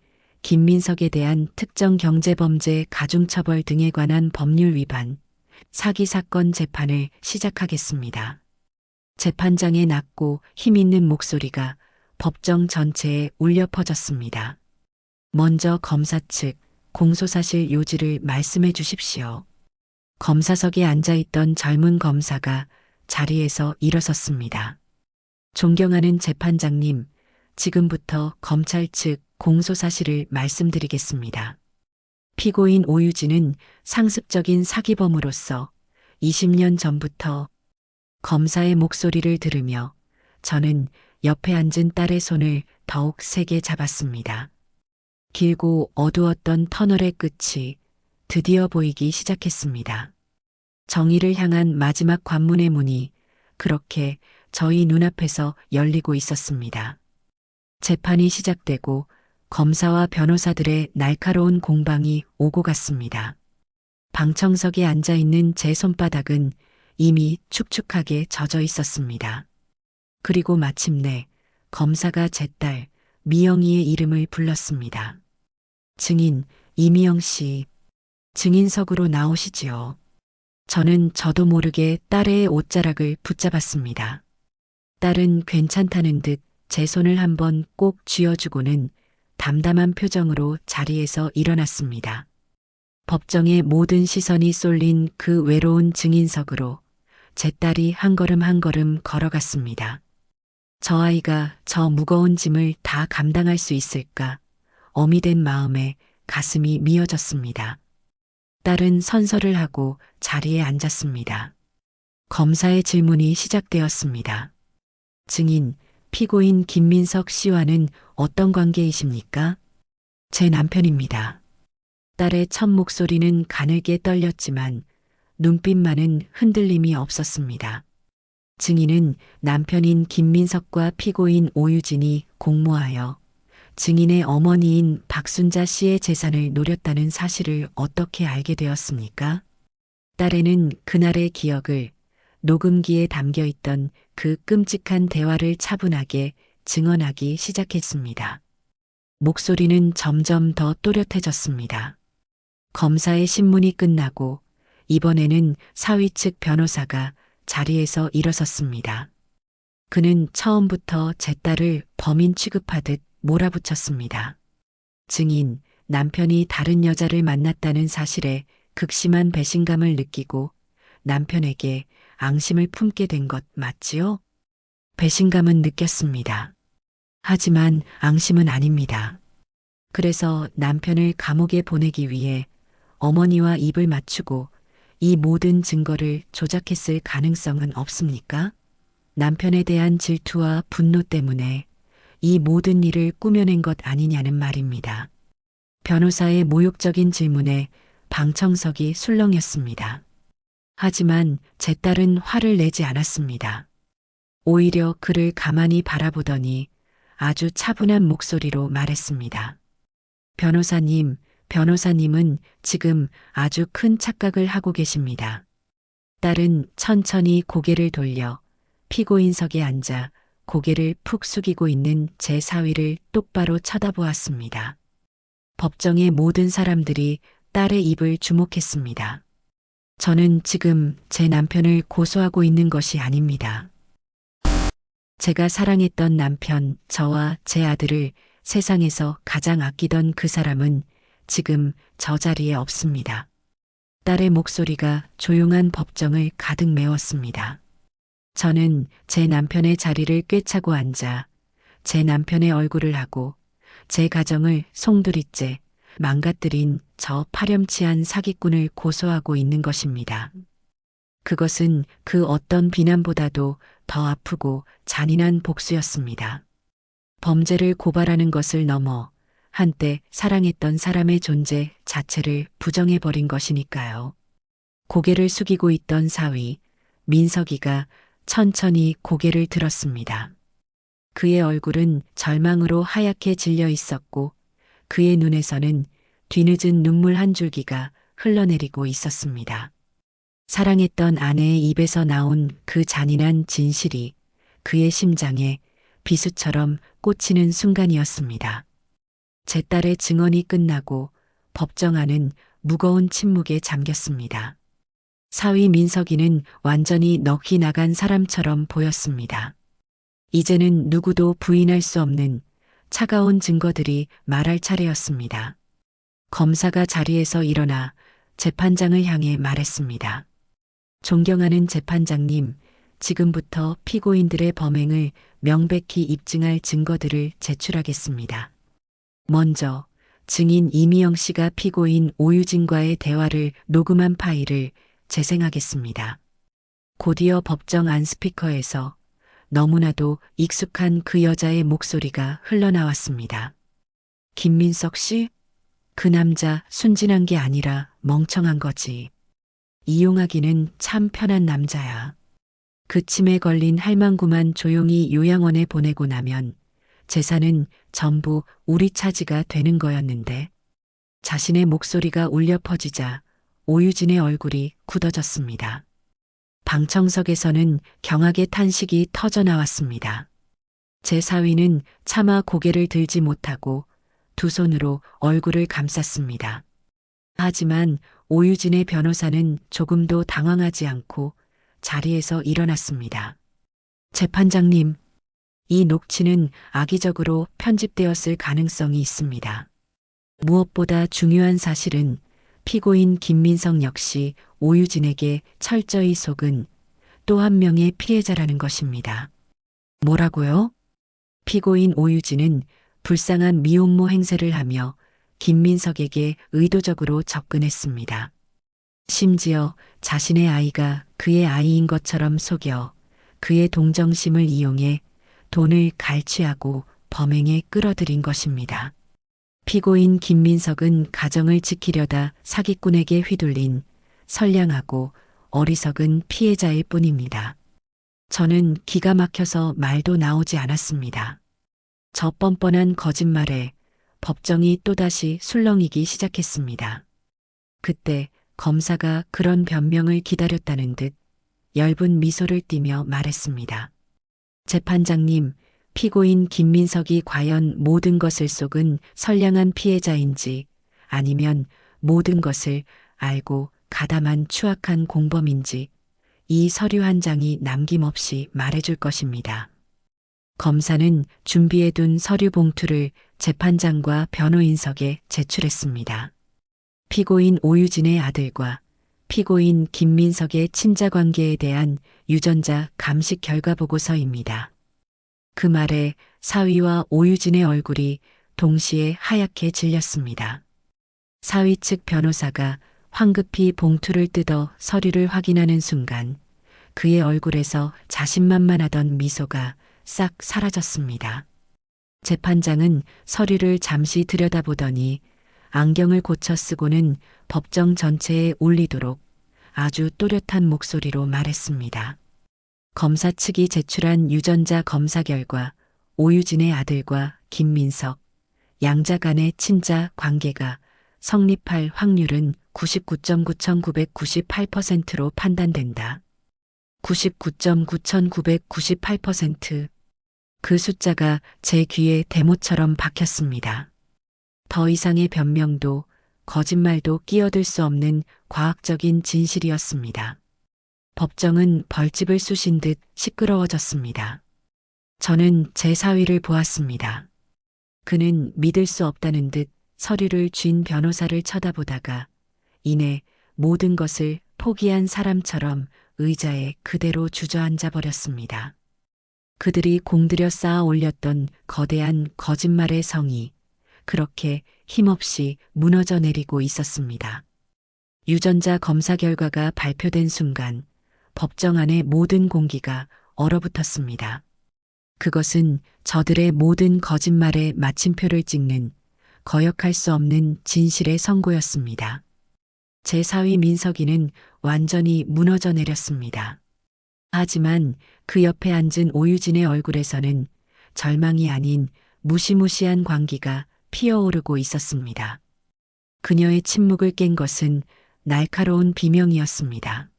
김민석에 대한 특정 경제범죄 가중처벌 등에 관한 법률 위반, 사기 사건 재판을 시작하겠습니다. 재판장의 낮고 힘있는 목소리가 법정 전체에 울려 퍼졌습니다. 먼저 검사 측 공소사실 요지를 말씀해 주십시오. 검사석에 앉아있던 젊은 검사가 자리에서 일어섰습니다. 존경하는 재판장님, 지금부터 검찰 측 공소사실을 말씀드리겠습니다. 피고인 오유진은 상습적인 사기범으로서 20년 전부터 검사의 목소리를 들으며 저는 옆에 앉은 딸의 손을 더욱 세게 잡았습니다. 길고 어두웠던 터널의 끝이 드디어 보이기 시작했습니다. 정의를 향한 마지막 관문의 문이 그렇게 저희 눈앞에서 열리고 있었습니다. 재판이 시작되고 검사와 변호사들의 날카로운 공방이 오고 갔습니다. 방청석에 앉아있는 제 손바닥은 이미 축축하게 젖어 있었습니다. 그리고 마침내 검사가 제 딸 미영이의 이름을 불렀습니다. 증인 이미영 씨, 증인석으로 나오시지요. 저는 저도 모르게 딸의 옷자락을 붙잡았습니다. 딸은 괜찮다는 듯 제 손을 한번 꼭 쥐어주고는 담담한 표정으로 자리에서 일어났습니다. 법정의 모든 시선이 쏠린 그 외로운 증인석으로 제 딸이 한 걸음 한 걸음 걸어갔습니다. 저 아이가 저 무거운 짐을 다 감당할 수 있을까? 어미 된 마음에 가슴이 미어졌습니다. 딸은 선서를 하고 자리에 앉았습니다. 검사의 질문이 시작되었습니다. 증인, 피고인 김민석 씨와는 어떤 관계이십니까? 제 남편입니다. 딸의 첫 목소리는 가늘게 떨렸지만 눈빛만은 흔들림이 없었습니다. 증인은 남편인 김민석과 피고인 오유진이 공모하여 증인의 어머니인 박순자 씨의 재산을 노렸다는 사실을 어떻게 알게 되었습니까? 딸에는 그날의 기억을 녹음기에 담겨 있던 그 끔찍한 대화를 차분하게 증언하기 시작했습니다. 목소리는 점점 더 또렷해졌습니다. 검사의 신문이 끝나고 이번에는 사위 측 변호사가 자리에서 일어섰습니다. 그는 처음부터 제 딸을 범인 취급하듯 몰아붙였습니다. 증인, 남편이 다른 여자를 만났다는 사실에 극심한 배신감을 느끼고 남편에게 앙심을 품게 된 것 맞지요? 배신감은 느꼈습니다. 하지만 앙심은 아닙니다. 그래서 남편을 감옥에 보내기 위해 어머니와 입을 맞추고 이 모든 증거를 조작했을 가능성은 없습니까? 남편에 대한 질투와 분노 때문에 이 모든 일을 꾸며낸 것 아니냐는 말입니다. 변호사의 모욕적인 질문에 방청석이 술렁였습니다. 하지만 제 딸은 화를 내지 않았습니다. 오히려 그를 가만히 바라보더니 아주 차분한 목소리로 말했습니다. 변호사님은 지금 아주 큰 착각을 하고 계십니다. 딸은 천천히 고개를 돌려 피고인석에 앉아 고개를 푹 숙이고 있는 제 사위를 똑바로 쳐다보았습니다. 법정의 모든 사람들이 딸의 입을 주목했습니다. 저는 지금 제 남편을 고소하고 있는 것이 아닙니다. 제가 사랑했던 남편, 저와 제 아들을 세상에서 가장 아끼던 그 사람은 지금 저 자리에 없습니다. 딸의 목소리가 조용한 법정을 가득 메웠습니다. 저는 제 남편의 자리를 꿰차고 앉아 제 남편의 얼굴을 하고 제 가정을 송두리째 망가뜨린 저 파렴치한 사기꾼을 고소하고 있는 것입니다. 그것은 그 어떤 비난보다도 더 아프고 잔인한 복수였습니다. 범죄를 고발하는 것을 넘어 한때 사랑했던 사람의 존재 자체를 부정해버린 것이니까요. 고개를 숙이고 있던 사위, 민석이가 천천히 고개를 들었습니다. 그의 얼굴은 절망으로 하얗게 질려 있었고 그의 눈에서는 뒤늦은 눈물 한 줄기가 흘러내리고 있었습니다. 사랑했던 아내의 입에서 나온 그 잔인한 진실이 그의 심장에 비수처럼 꽂히는 순간이었습니다. 제 딸의 증언이 끝나고 법정 안은 무거운 침묵에 잠겼습니다. 사위 민석이는 완전히 넋이 나간 사람처럼 보였습니다. 이제는 누구도 부인할 수 없는 차가운 증거들이 말할 차례였습니다. 검사가 자리에서 일어나 재판장을 향해 말했습니다. 존경하는 재판장님, 지금부터 피고인들의 범행을 명백히 입증할 증거들을 제출하겠습니다. 먼저 증인 이미영 씨가 피고인 오유진과의 대화를 녹음한 파일을 재생하겠습니다. 곧이어 법정 안 스피커에서 너무나도 익숙한 그 여자의 목소리가 흘러나왔습니다. 김민석 씨? 그 남자 순진한 게 아니라 멍청한 거지. 이용하기는 참 편한 남자야. 그 침에 걸린 할망구만 조용히 요양원에 보내고 나면 재산은 전부 우리 차지가 되는 거였는데 자신의 목소리가 울려 퍼지자 오유진의 얼굴이 굳어졌습니다. 방청석에서는 경악의 탄식이 터져 나왔습니다. 제 사위는 차마 고개를 들지 못하고 두 손으로 얼굴을 감쌌습니다. 하지만 오유진의 변호사는 조금도 당황하지 않고 자리에서 일어났습니다. 재판장님, 이 녹취는 악의적으로 편집되었을 가능성이 있습니다. 무엇보다 중요한 사실은 피고인 김민석 역시 오유진에게 철저히 속은 또 한 명의 피해자라는 것입니다. 뭐라고요? 피고인 오유진은 불쌍한 미혼모 행세를 하며 김민석에게 의도적으로 접근했습니다. 심지어 자신의 아이가 그의 아이인 것처럼 속여 그의 동정심을 이용해 돈을 갈취하고 범행에 끌어들인 것입니다. 피고인 김민석은 가정을 지키려다 사기꾼에게 휘둘린 선량하고 어리석은 피해자일 뿐입니다. 저는 기가 막혀서 말도 나오지 않았습니다. 저 뻔뻔한 거짓말에 법정이 또다시 술렁이기 시작했습니다. 그때 검사가 그런 변명을 기다렸다는 듯 엷은 미소를 띠며 말했습니다. 재판장님, 피고인 김민석이 과연 모든 것을 속은 선량한 피해자인지 아니면 모든 것을 알고 가담한 추악한 공범인지 이 서류 한 장이 남김없이 말해줄 것입니다. 검사는 준비해둔 서류 봉투를 재판장과 변호인석에 제출했습니다. 피고인 오유진의 아들과 피고인 김민석의 친자 관계에 대한 유전자 감식 결과 보고서입니다. 그 말에 사위와 오유진의 얼굴이 동시에 하얗게 질렸습니다. 사위 측 변호사가 황급히 봉투를 뜯어 서류를 확인하는 순간 그의 얼굴에서 자신만만하던 미소가 싹 사라졌습니다. 재판장은 서류를 잠시 들여다보더니 안경을 고쳐 쓰고는 법정 전체에 울리도록 아주 또렷한 목소리로 말했습니다. 검사 측이 제출한 유전자 검사 결과 오유진의 아들과 김민석, 양자 간의 친자 관계가 성립할 확률은 99.9998%로 판단된다. 99.9998%. 그 숫자가 제 귀에 대못처럼 박혔습니다. 더 이상의 변명도 거짓말도 끼어들 수 없는 과학적인 진실이었습니다. 법정은 벌집을 쑤신 듯 시끄러워졌습니다. 저는 제 사위를 보았습니다. 그는 믿을 수 없다는 듯 서류를 쥔 변호사를 쳐다보다가 이내 모든 것을 포기한 사람처럼 의자에 그대로 주저앉아 버렸습니다. 그들이 공들여 쌓아 올렸던 거대한 거짓말의 성이 그렇게 힘없이 무너져 내리고 있었습니다. 유전자 검사 결과가 발표된 순간 법정 안의 모든 공기가 얼어붙었습니다. 그것은 저들의 모든 거짓말에 마침표를 찍는 거역할 수 없는 진실의 선고였습니다. 제 사위 민석이는 완전히 무너져 내렸습니다. 하지만 그 옆에 앉은 오유진의 얼굴에서는 절망이 아닌 무시무시한 광기가 피어오르고 있었습니다. 그녀의 침묵을 깬 것은 날카로운 비명이었습니다.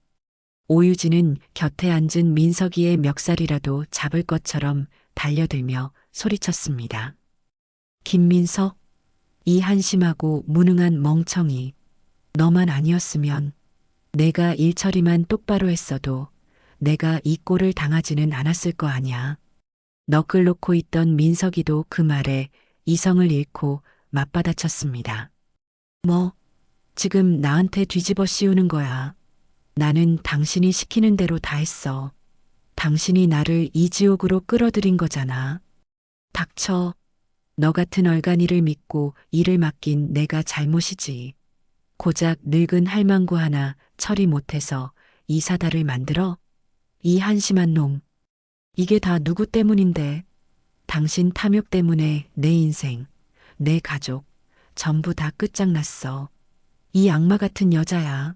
오유진은 곁에 앉은 민석이의 멱살이라도 잡을 것처럼 달려들며 소리쳤습니다. 김민석, 이 한심하고 무능한 멍청이, 너만 아니었으면 내가 일 처리만 똑바로 했어도 내가 이 꼴을 당하지는 않았을 거 아냐. 너클 놓고 있던 민석이도 그 말에 이성을 잃고 맞받아쳤습니다. 뭐, 지금 나한테 뒤집어 씌우는 거야. 나는 당신이 시키는 대로 다 했어. 당신이 나를 이 지옥으로 끌어들인 거잖아. 닥쳐. 너 같은 얼간이를 믿고 일을 맡긴 내가 잘못이지. 고작 늙은 할망구 하나 처리 못해서 이 사달을 만들어? 이 한심한 놈. 이게 다 누구 때문인데? 당신 탐욕 때문에 내 인생, 내 가족, 전부 다 끝장났어. 이 악마 같은 여자야.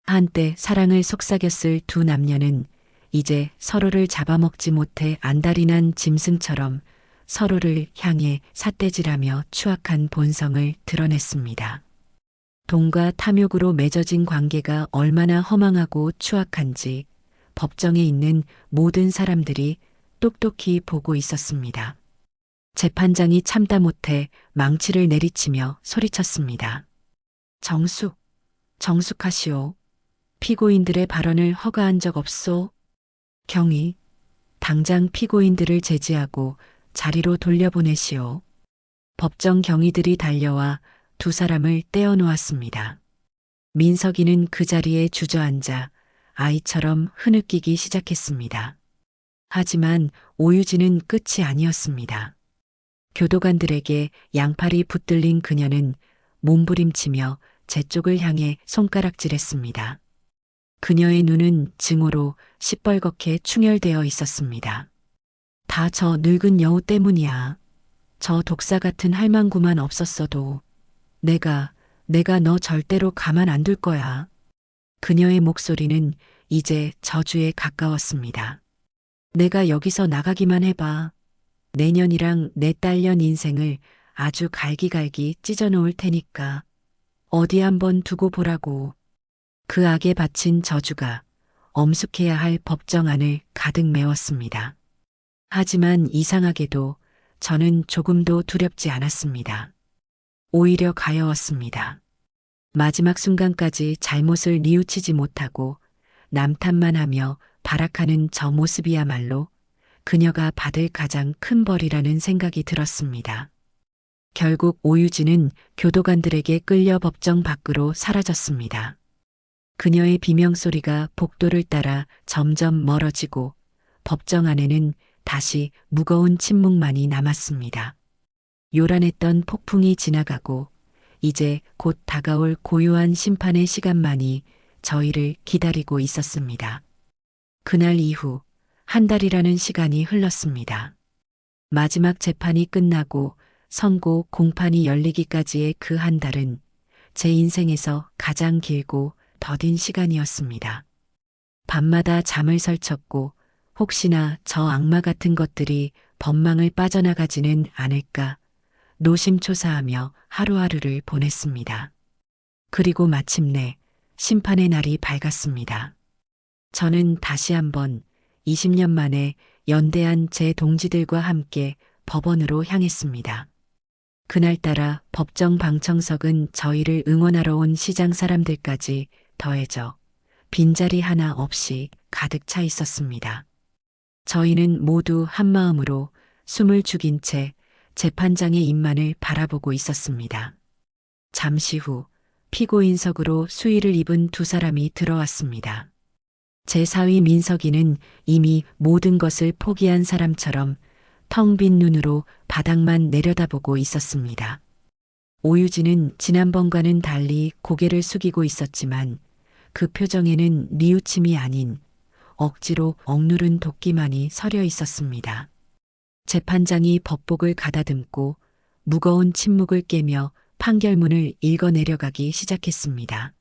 한때 사랑을 속삭였을 두 남녀는 이제 서로를 잡아먹지 못해 안달이 난 짐승처럼 서로를 향해 삿대질하며 추악한 본성을 드러냈습니다. 돈과 탐욕으로 맺어진 관계가 얼마나 허망하고 추악한지 법정에 있는 모든 사람들이 똑똑히 보고 있었습니다. 재판장이 참다 못해 망치를 내리치며 소리쳤습니다. 정숙하시오. 피고인들의 발언을 허가한 적 없소. 경위, 당장 피고인들을 제지하고 자리로 돌려보내시오. 법정 경위들이 달려와 두 사람을 떼어놓았습니다. 민석이는 그 자리에 주저앉아 아이처럼 흐느끼기 시작했습니다. 하지만 오유진은 끝이 아니었습니다. 교도관들에게 양팔이 붙들린 그녀는 몸부림치며 제 쪽을 향해 손가락질했습니다. 그녀의 눈은 증오로 시뻘겋게 충혈되어 있었습니다. 다 저 늙은 여우 때문이야. 저 독사 같은 할망구만 없었어도 내가 너 절대로 가만 안 둘 거야. 그녀의 목소리는 이제 저주에 가까웠습니다. 내가 여기서 나가기만 해봐. 내년이랑 내 딸년 인생을 아주 갈기갈기 찢어놓을 테니까 어디 한번 두고 보라고. 그 악에 바친 저주가 엄숙해야 할 법정안을 가득 메웠습니다. 하지만 이상하게도 저는 조금도 두렵지 않았습니다. 오히려 가여웠습니다. 마지막 순간까지 잘못을 뉘우치지 못하고 남탓만 하며 발악하는 저 모습이야말로 그녀가 받을 가장 큰 벌이라는 생각이 들었습니다. 결국 오유진은 교도관들에게 끌려 법정 밖으로 사라졌습니다. 그녀의 비명소리가 복도를 따라 점점 멀어지고 법정 안에는 다시 무거운 침묵만이 남았습니다. 요란했던 폭풍이 지나가고 이제 곧 다가올 고요한 심판의 시간만이 저희를 기다리고 있었습니다. 그날 이후 한 달이라는 시간이 흘렀습니다. 마지막 재판이 끝나고 선고 공판이 열리기까지의 그 한 달은 제 인생에서 가장 길고 더딘 시간이었습니다. 밤마다 잠을 설쳤고 혹시나 저 악마 같은 것들이 법망을 빠져나가지는 않을까 노심초사하며 하루하루를 보냈습니다. 그리고 마침내 심판의 날이 밝았습니다. 저는 다시 한번 20년 만에 연대한 제 동지들과 함께 법원으로 향했습니다. 그날따라 법정 방청석은 저희를 응원하러 온 시장 사람들까지 더해져 빈자리 하나 없이 가득 차 있었습니다. 저희는 모두 한마음으로 숨을 죽인 채 재판장의 입만을 바라보고 있었습니다. 잠시 후 피고인석으로 수의를 입은 두 사람이 들어왔습니다. 제4위 민석이는 이미 모든 것을 포기한 사람처럼 텅 빈 눈으로 바닥만 내려다보고 있었습니다. 오유진은 지난번과는 달리 고개를 숙이고 있었지만 그 표정에는 뉘우침이 아닌 억지로 억누른 도끼만이 서려 있었습니다. 재판장이 법복을 가다듬고 무거운 침묵을 깨며 판결문을 읽어 내려가기 시작했습니다.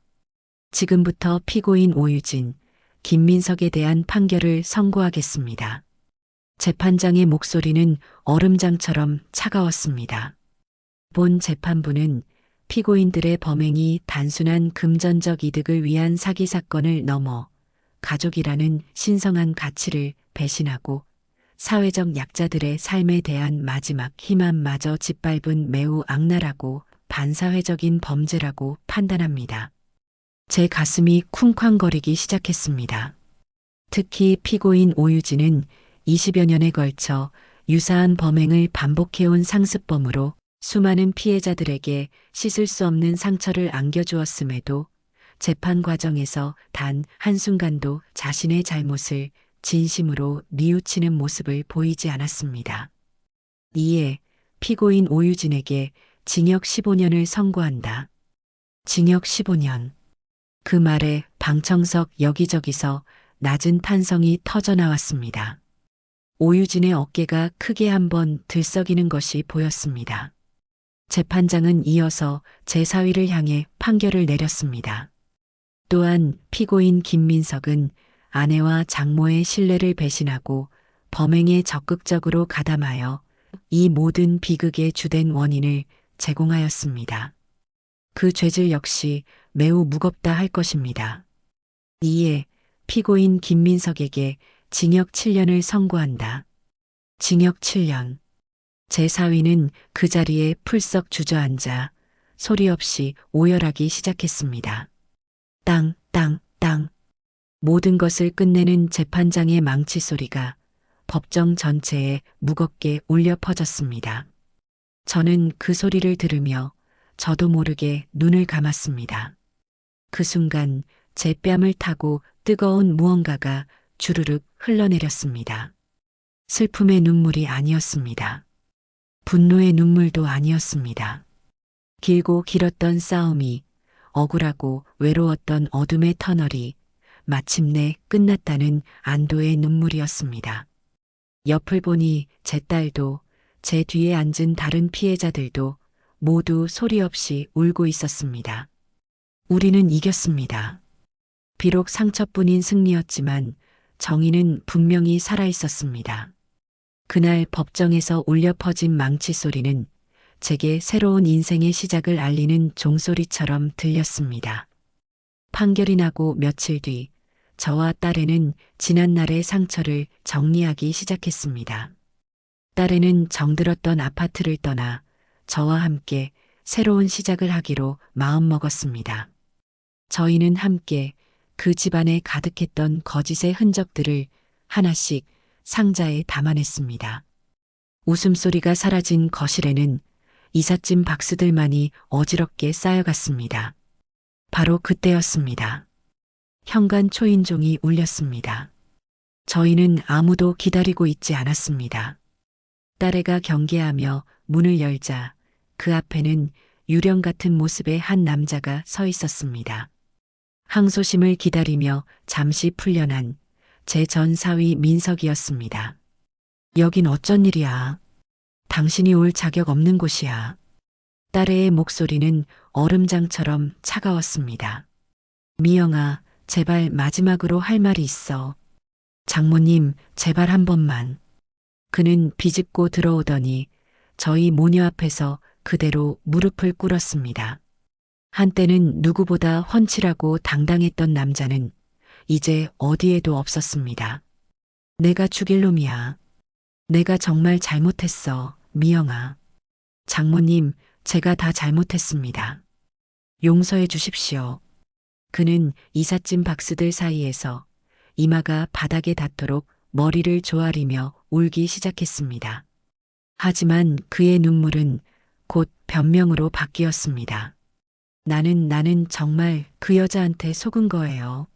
지금부터 피고인 오유진, 김민석에 대한 판결을 선고하겠습니다. 재판장의 목소리는 얼음장처럼 차가웠습니다. 본 재판부는 피고인들의 범행이 단순한 금전적 이득을 위한 사기 사건을 넘어 가족이라는 신성한 가치를 배신하고 사회적 약자들의 삶에 대한 마지막 희망마저 짓밟은 매우 악랄하고 반사회적인 범죄라고 판단합니다. 제 가슴이 쿵쾅거리기 시작했습니다. 특히 피고인 오유진은 20여 년에 걸쳐 유사한 범행을 반복해온 상습범으로 수많은 피해자들에게 씻을 수 없는 상처를 안겨주었음에도 재판 과정에서 단 한순간도 자신의 잘못을 진심으로 뉘우치는 모습을 보이지 않았습니다. 이에 피고인 오유진에게 징역 15년을 선고한다. 징역 15년. 그 말에 방청석 여기저기서 낮은 탄성이 터져나왔습니다. 오유진의 어깨가 크게 한번 들썩이는 것이 보였습니다. 재판장은 이어서 제4위를 향해 판결을 내렸습니다. 또한 피고인 김민석은 아내와 장모의 신뢰를 배신하고 범행에 적극적으로 가담하여 이 모든 비극의 주된 원인을 제공하였습니다. 그 죄질 역시 매우 무겁다 할 것입니다. 이에 피고인 김민석에게 징역 7년을 선고한다. 징역 7년. 제4위는 그 자리에 풀썩 주저앉아 소리 없이 오열하기 시작했습니다. 땅, 땅, 땅. 모든 것을 끝내는 재판장의 망치 소리가 법정 전체에 무겁게 울려 퍼졌습니다. 저는 그 소리를 들으며 저도 모르게 눈을 감았습니다. 그 순간 제 뺨을 타고 뜨거운 무언가가 주르륵 흘러내렸습니다. 슬픔의 눈물이 아니었습니다. 분노의 눈물도 아니었습니다. 길고 길었던 싸움이, 억울하고 외로웠던 어둠의 터널이 마침내 끝났다는 안도의 눈물이었습니다. 옆을 보니 제 딸도 제 뒤에 앉은 다른 피해자들도 모두 소리 없이 울고 있었습니다. 우리는 이겼습니다. 비록 상처뿐인 승리였지만 정의는 분명히 살아 있었습니다. 그날 법정에서 울려 퍼진 망치 소리는 제게 새로운 인생의 시작을 알리는 종소리처럼 들렸습니다. 판결이 나고 며칠 뒤 저와 딸애는 지난날의 상처를 정리하기 시작했습니다. 딸애는 정들었던 아파트를 떠나 저와 함께 새로운 시작을 하기로 마음먹었습니다. 저희는 함께 그 집안에 가득했던 거짓의 흔적들을 하나씩 상자에 담아냈습니다. 웃음소리가 사라진 거실에는 이삿짐 박스들만이 어지럽게 쌓여갔습니다. 바로 그때였습니다. 현관 초인종이 울렸습니다. 저희는 아무도 기다리고 있지 않았습니다. 딸애가 경계하며 문을 열자 그 앞에는 유령 같은 모습의 한 남자가 서 있었습니다. 항소심을 기다리며 잠시 풀려난 제 전 사위 민석이었습니다. 여긴 어쩐 일이야? 당신이 올 자격 없는 곳이야. 딸애의 목소리는 얼음장처럼 차가웠습니다. 미영아, 제발 마지막으로 할 말이 있어. 장모님, 제발 한 번만. 그는 비집고 들어오더니 저희 모녀 앞에서 그대로 무릎을 꿇었습니다. 한때는 누구보다 훤칠하고 당당했던 남자는 이제 어디에도 없었습니다. 내가 죽일 놈이야. 내가 정말 잘못했어, 미영아. 장모님, 제가 다 잘못했습니다. 용서해 주십시오. 그는 이삿짐 박스들 사이에서 이마가 바닥에 닿도록 머리를 조아리며 울기 시작했습니다. 하지만 그의 눈물은 곧 변명으로 바뀌었습니다. 나는 정말 그 여자한테 속은 거예요.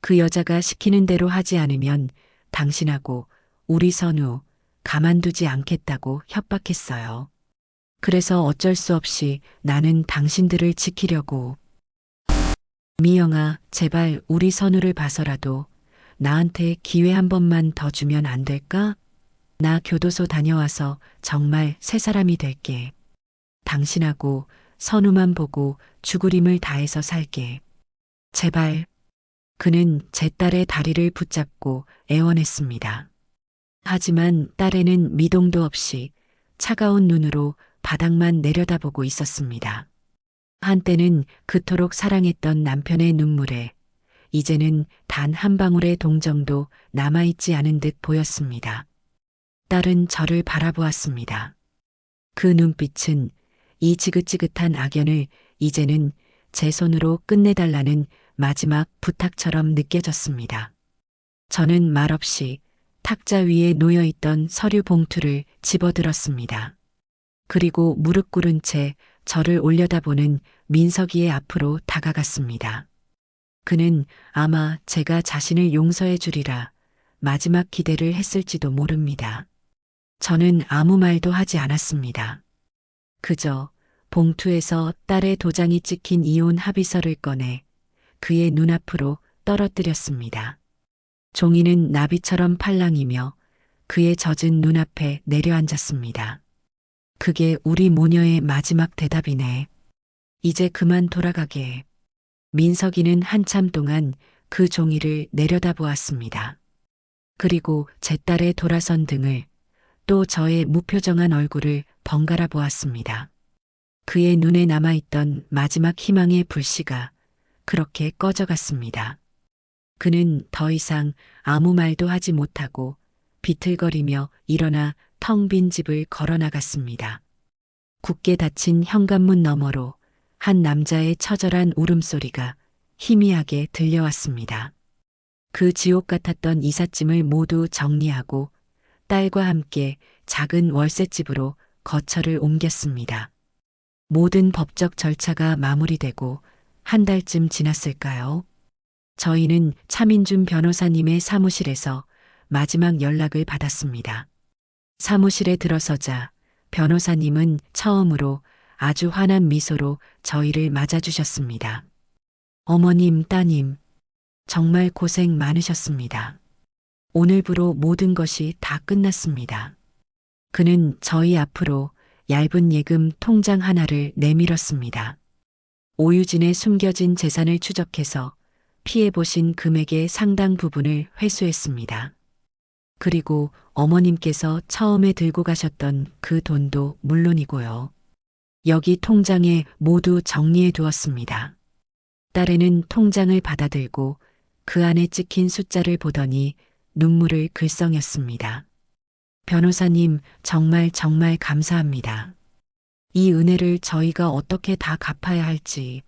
그 여자가 시키는 대로 하지 않으면 당신하고 우리 선우 가만두지 않겠다고 협박했어요. 그래서 어쩔 수 없이 나는 당신들을 지키려고. 미영아, 제발 우리 선우를 봐서라도 나한테 기회 한 번만 더 주면 안 될까? 나 교도소 다녀와서 정말 새 사람이 될게. 당신하고 선우만 보고 죽으림을 다해서 살게. 제발. 그는 제 딸의 다리를 붙잡고 애원했습니다. 하지만 딸애는 미동도 없이 차가운 눈으로 바닥만 내려다보고 있었습니다. 한때는 그토록 사랑했던 남편의 눈물에 이제는 단 한 방울의 동정도 남아있지 않은 듯 보였습니다. 딸은 저를 바라보았습니다. 그 눈빛은 이 지긋지긋한 악연을 이제는 제 손으로 끝내달라는 마지막 부탁처럼 느껴졌습니다. 저는 말없이 탁자 위에 놓여있던 서류 봉투를 집어들었습니다. 그리고 무릎 꿇은 채 저를 올려다보는 민석이의 앞으로 다가갔습니다. 그는 아마 제가 자신을 용서해 주리라 마지막 기대를 했을지도 모릅니다. 저는 아무 말도 하지 않았습니다. 그저 봉투에서 딸의 도장이 찍힌 이혼 합의서를 꺼내 그의 눈앞으로 떨어뜨렸습니다. 종이는 나비처럼 팔랑이며 그의 젖은 눈앞에 내려앉았습니다. 그게 우리 모녀의 마지막 대답이네. 이제 그만 돌아가게. 민석이는 한참 동안 그 종이를 내려다보았습니다. 그리고 제 딸의 돌아선 등을 또 저의 무표정한 얼굴을 번갈아 보았습니다. 그의 눈에 남아있던 마지막 희망의 불씨가 그렇게 꺼져갔습니다. 그는 더 이상 아무 말도 하지 못하고 비틀거리며 일어나 텅 빈 집을 걸어나갔습니다. 굳게 닫힌 현관문 너머로 한 남자의 처절한 울음소리가 희미하게 들려왔습니다. 그 지옥 같았던 이삿짐을 모두 정리하고 딸과 함께 작은 월세집으로 거처를 옮겼습니다. 모든 법적 절차가 마무리되고 한 달쯤 지났을까요? 저희는 차민준 변호사님의 사무실에서 마지막 연락을 받았습니다. 사무실에 들어서자 변호사님은 처음으로 아주 환한 미소로 저희를 맞아주셨습니다. 어머님, 따님, 정말 고생 많으셨습니다. 오늘부로 모든 것이 다 끝났습니다. 그는 저희 앞으로 얇은 예금 통장 하나를 내밀었습니다. 오유진의 숨겨진 재산을 추적해서 피해보신 금액의 상당 부분을 회수했습니다. 그리고 어머님께서 처음에 들고 가셨던 그 돈도 물론이고요. 여기 통장에 모두 정리해 두었습니다. 딸애는 통장을 받아들고 그 안에 찍힌 숫자를 보더니 눈물을 글썽였습니다. 변호사님, 정말 정말 감사합니다. 이 은혜를 저희가 어떻게 다 갚아야 할지.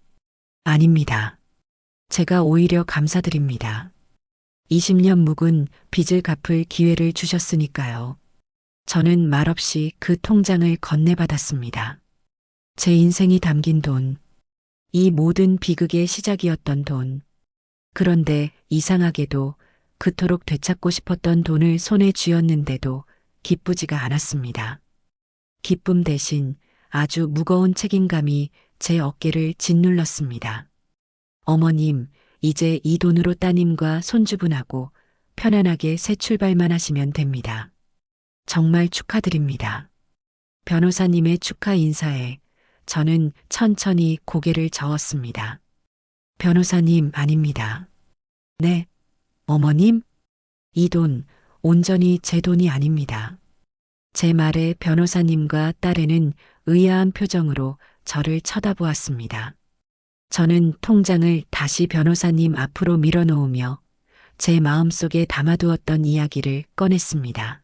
아닙니다. 제가 오히려 감사드립니다. 20년 묵은 빚을 갚을 기회를 주셨으니까요. 저는 말없이 그 통장을 건네받았습니다. 제 인생이 담긴 돈, 이 모든 비극의 시작이었던 돈. 그런데 이상하게도 그토록 되찾고 싶었던 돈을 손에 쥐었는데도 기쁘지가 않았습니다. 기쁨 대신 아주 무거운 책임감이 제 어깨를 짓눌렀습니다. 어머님, 이제 이 돈으로 따님과 손주분하고 편안하게 새 출발만 하시면 됩니다. 정말 축하드립니다. 변호사님의 축하 인사에 저는 천천히 고개를 저었습니다. 변호사님, 아닙니다. 네, 어머님? 이 돈 온전히 제 돈이 아닙니다. 제 말에 변호사님과 딸애는 의아한 표정으로 저를 쳐다보았습니다. 저는 통장을 다시 변호사님 앞으로 밀어놓으며 제 마음속에 담아두었던 이야기를 꺼냈습니다.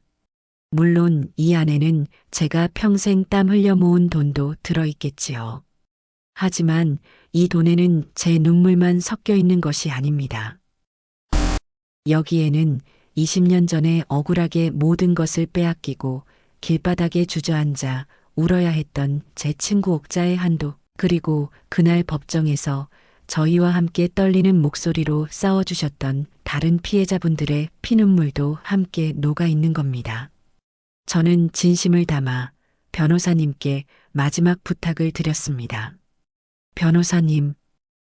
물론 이 안에는 제가 평생 땀 흘려 모은 돈도 들어있겠지요. 하지만 이 돈에는 제 눈물만 섞여 있는 것이 아닙니다. 여기에는 20년 전에 억울하게 모든 것을 빼앗기고 길바닥에 주저앉아 울어야 했던 제 친구 옥자의 한도, 그리고 그날 법정에서 저희와 함께 떨리는 목소리로 싸워주셨던 다른 피해자분들의 피눈물도 함께 녹아 있는 겁니다. 저는 진심을 담아 변호사님께 마지막 부탁을 드렸습니다. 변호사님,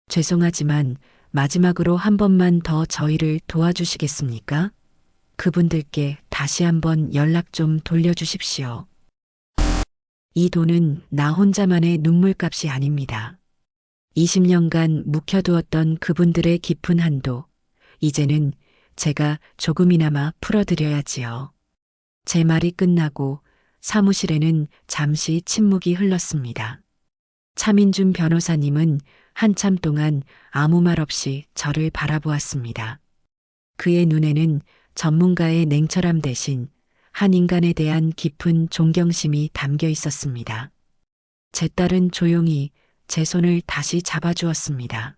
죄송하지만 마지막으로 한 번만 더 저희를 도와주시겠습니까? 그분들께 다시 한번 연락 좀 돌려주십시오. 이 돈은 나 혼자만의 눈물값이 아닙니다. 20년간 묵혀두었던 그분들의 깊은 한도, 이제는 제가 조금이나마 풀어드려야지요. 제 말이 끝나고 사무실에는 잠시 침묵이 흘렀습니다. 차민준 변호사님은 한참 동안 아무 말 없이 저를 바라보았습니다. 그의 눈에는 전문가의 냉철함 대신 한 인간에 대한 깊은 존경심이 담겨 있었습니다. 제 딸은 조용히 제 손을 다시 잡아주었습니다.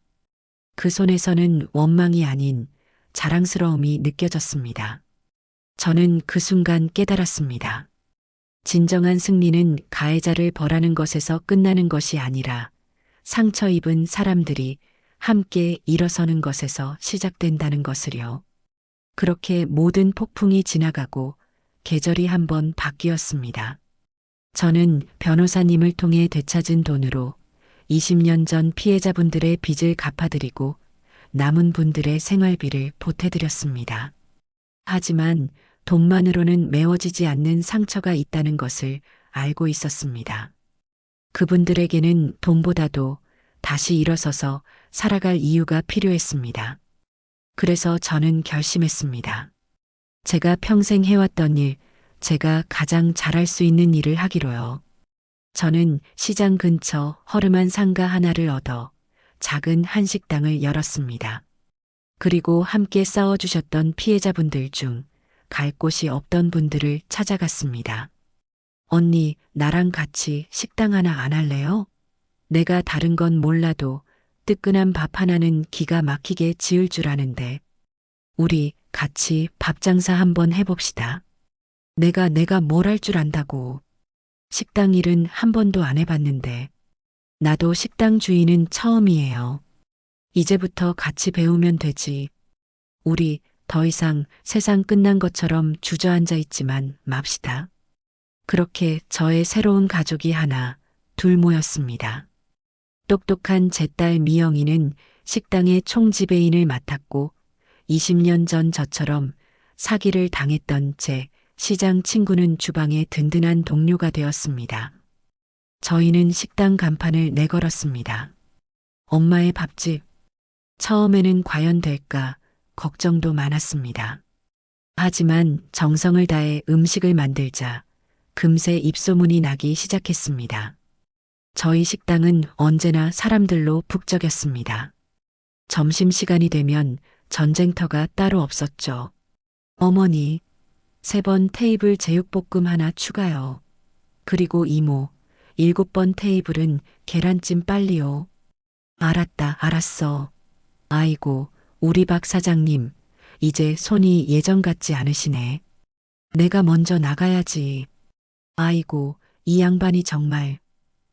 그 손에서는 원망이 아닌 자랑스러움이 느껴졌습니다. 저는 그 순간 깨달았습니다. 진정한 승리는 가해자를 벌하는 것에서 끝나는 것이 아니라 상처 입은 사람들이 함께 일어서는 것에서 시작된다는 것을요. 그렇게 모든 폭풍이 지나가고 계절이 한번 바뀌었습니다. 저는 변호사님을 통해 되찾은 돈으로 20년 전 피해자분들의 빚을 갚아드리고 남은 분들의 생활비를 보태드렸습니다. 하지만 돈만으로는 메워지지 않는 상처가 있다는 것을 알고 있었습니다. 그분들에게는 돈보다도 다시 일어서서 살아갈 이유가 필요했습니다. 그래서 저는 결심했습니다. 제가 평생 해왔던 일, 제가 가장 잘할 수 있는 일을 하기로요. 저는 시장 근처 허름한 상가 하나를 얻어 작은 한식당을 열었습니다. 그리고 함께 싸워주셨던 피해자분들 중 갈 곳이 없던 분들을 찾아갔습니다. 언니, 나랑 같이 식당 하나 안 할래요? 내가 다른 건 몰라도 뜨끈한 밥 하나는 기가 막히게 지을 줄 아는데 우리 같이 밥 장사 한번 해봅시다. 내가 뭘 할 줄 안다고. 식당 일은 한 번도 안 해봤는데 나도 식당 주인은 처음이에요. 이제부터 같이 배우면 되지. 우리 더 이상 세상 끝난 것처럼 주저앉아 있지만 맙시다. 그렇게 저의 새로운 가족이 하나, 둘 모였습니다. 똑똑한 제 딸 미영이는 식당의 총지배인을 맡았고 20년 전 저처럼 사기를 당했던 제 시장 친구는 주방의 든든한 동료가 되었습니다. 저희는 식당 간판을 내걸었습니다. 엄마의 밥집. 처음에는 과연 될까 걱정도 많았습니다. 하지만 정성을 다해 음식을 만들자 금세 입소문이 나기 시작했습니다. 저희 식당은 언제나 사람들로 북적였습니다. 점심시간이 되면 전쟁터가 따로 없었죠. 어머니, 3번 테이블 제육볶음 하나 추가요. 그리고 이모, 7번 테이블은 계란찜 빨리요. 알았다, 알았어. 아이고, 우리 박 사장님, 이제 손이 예전 같지 않으시네. 내가 먼저 나가야지. 아이고, 이 양반이 정말.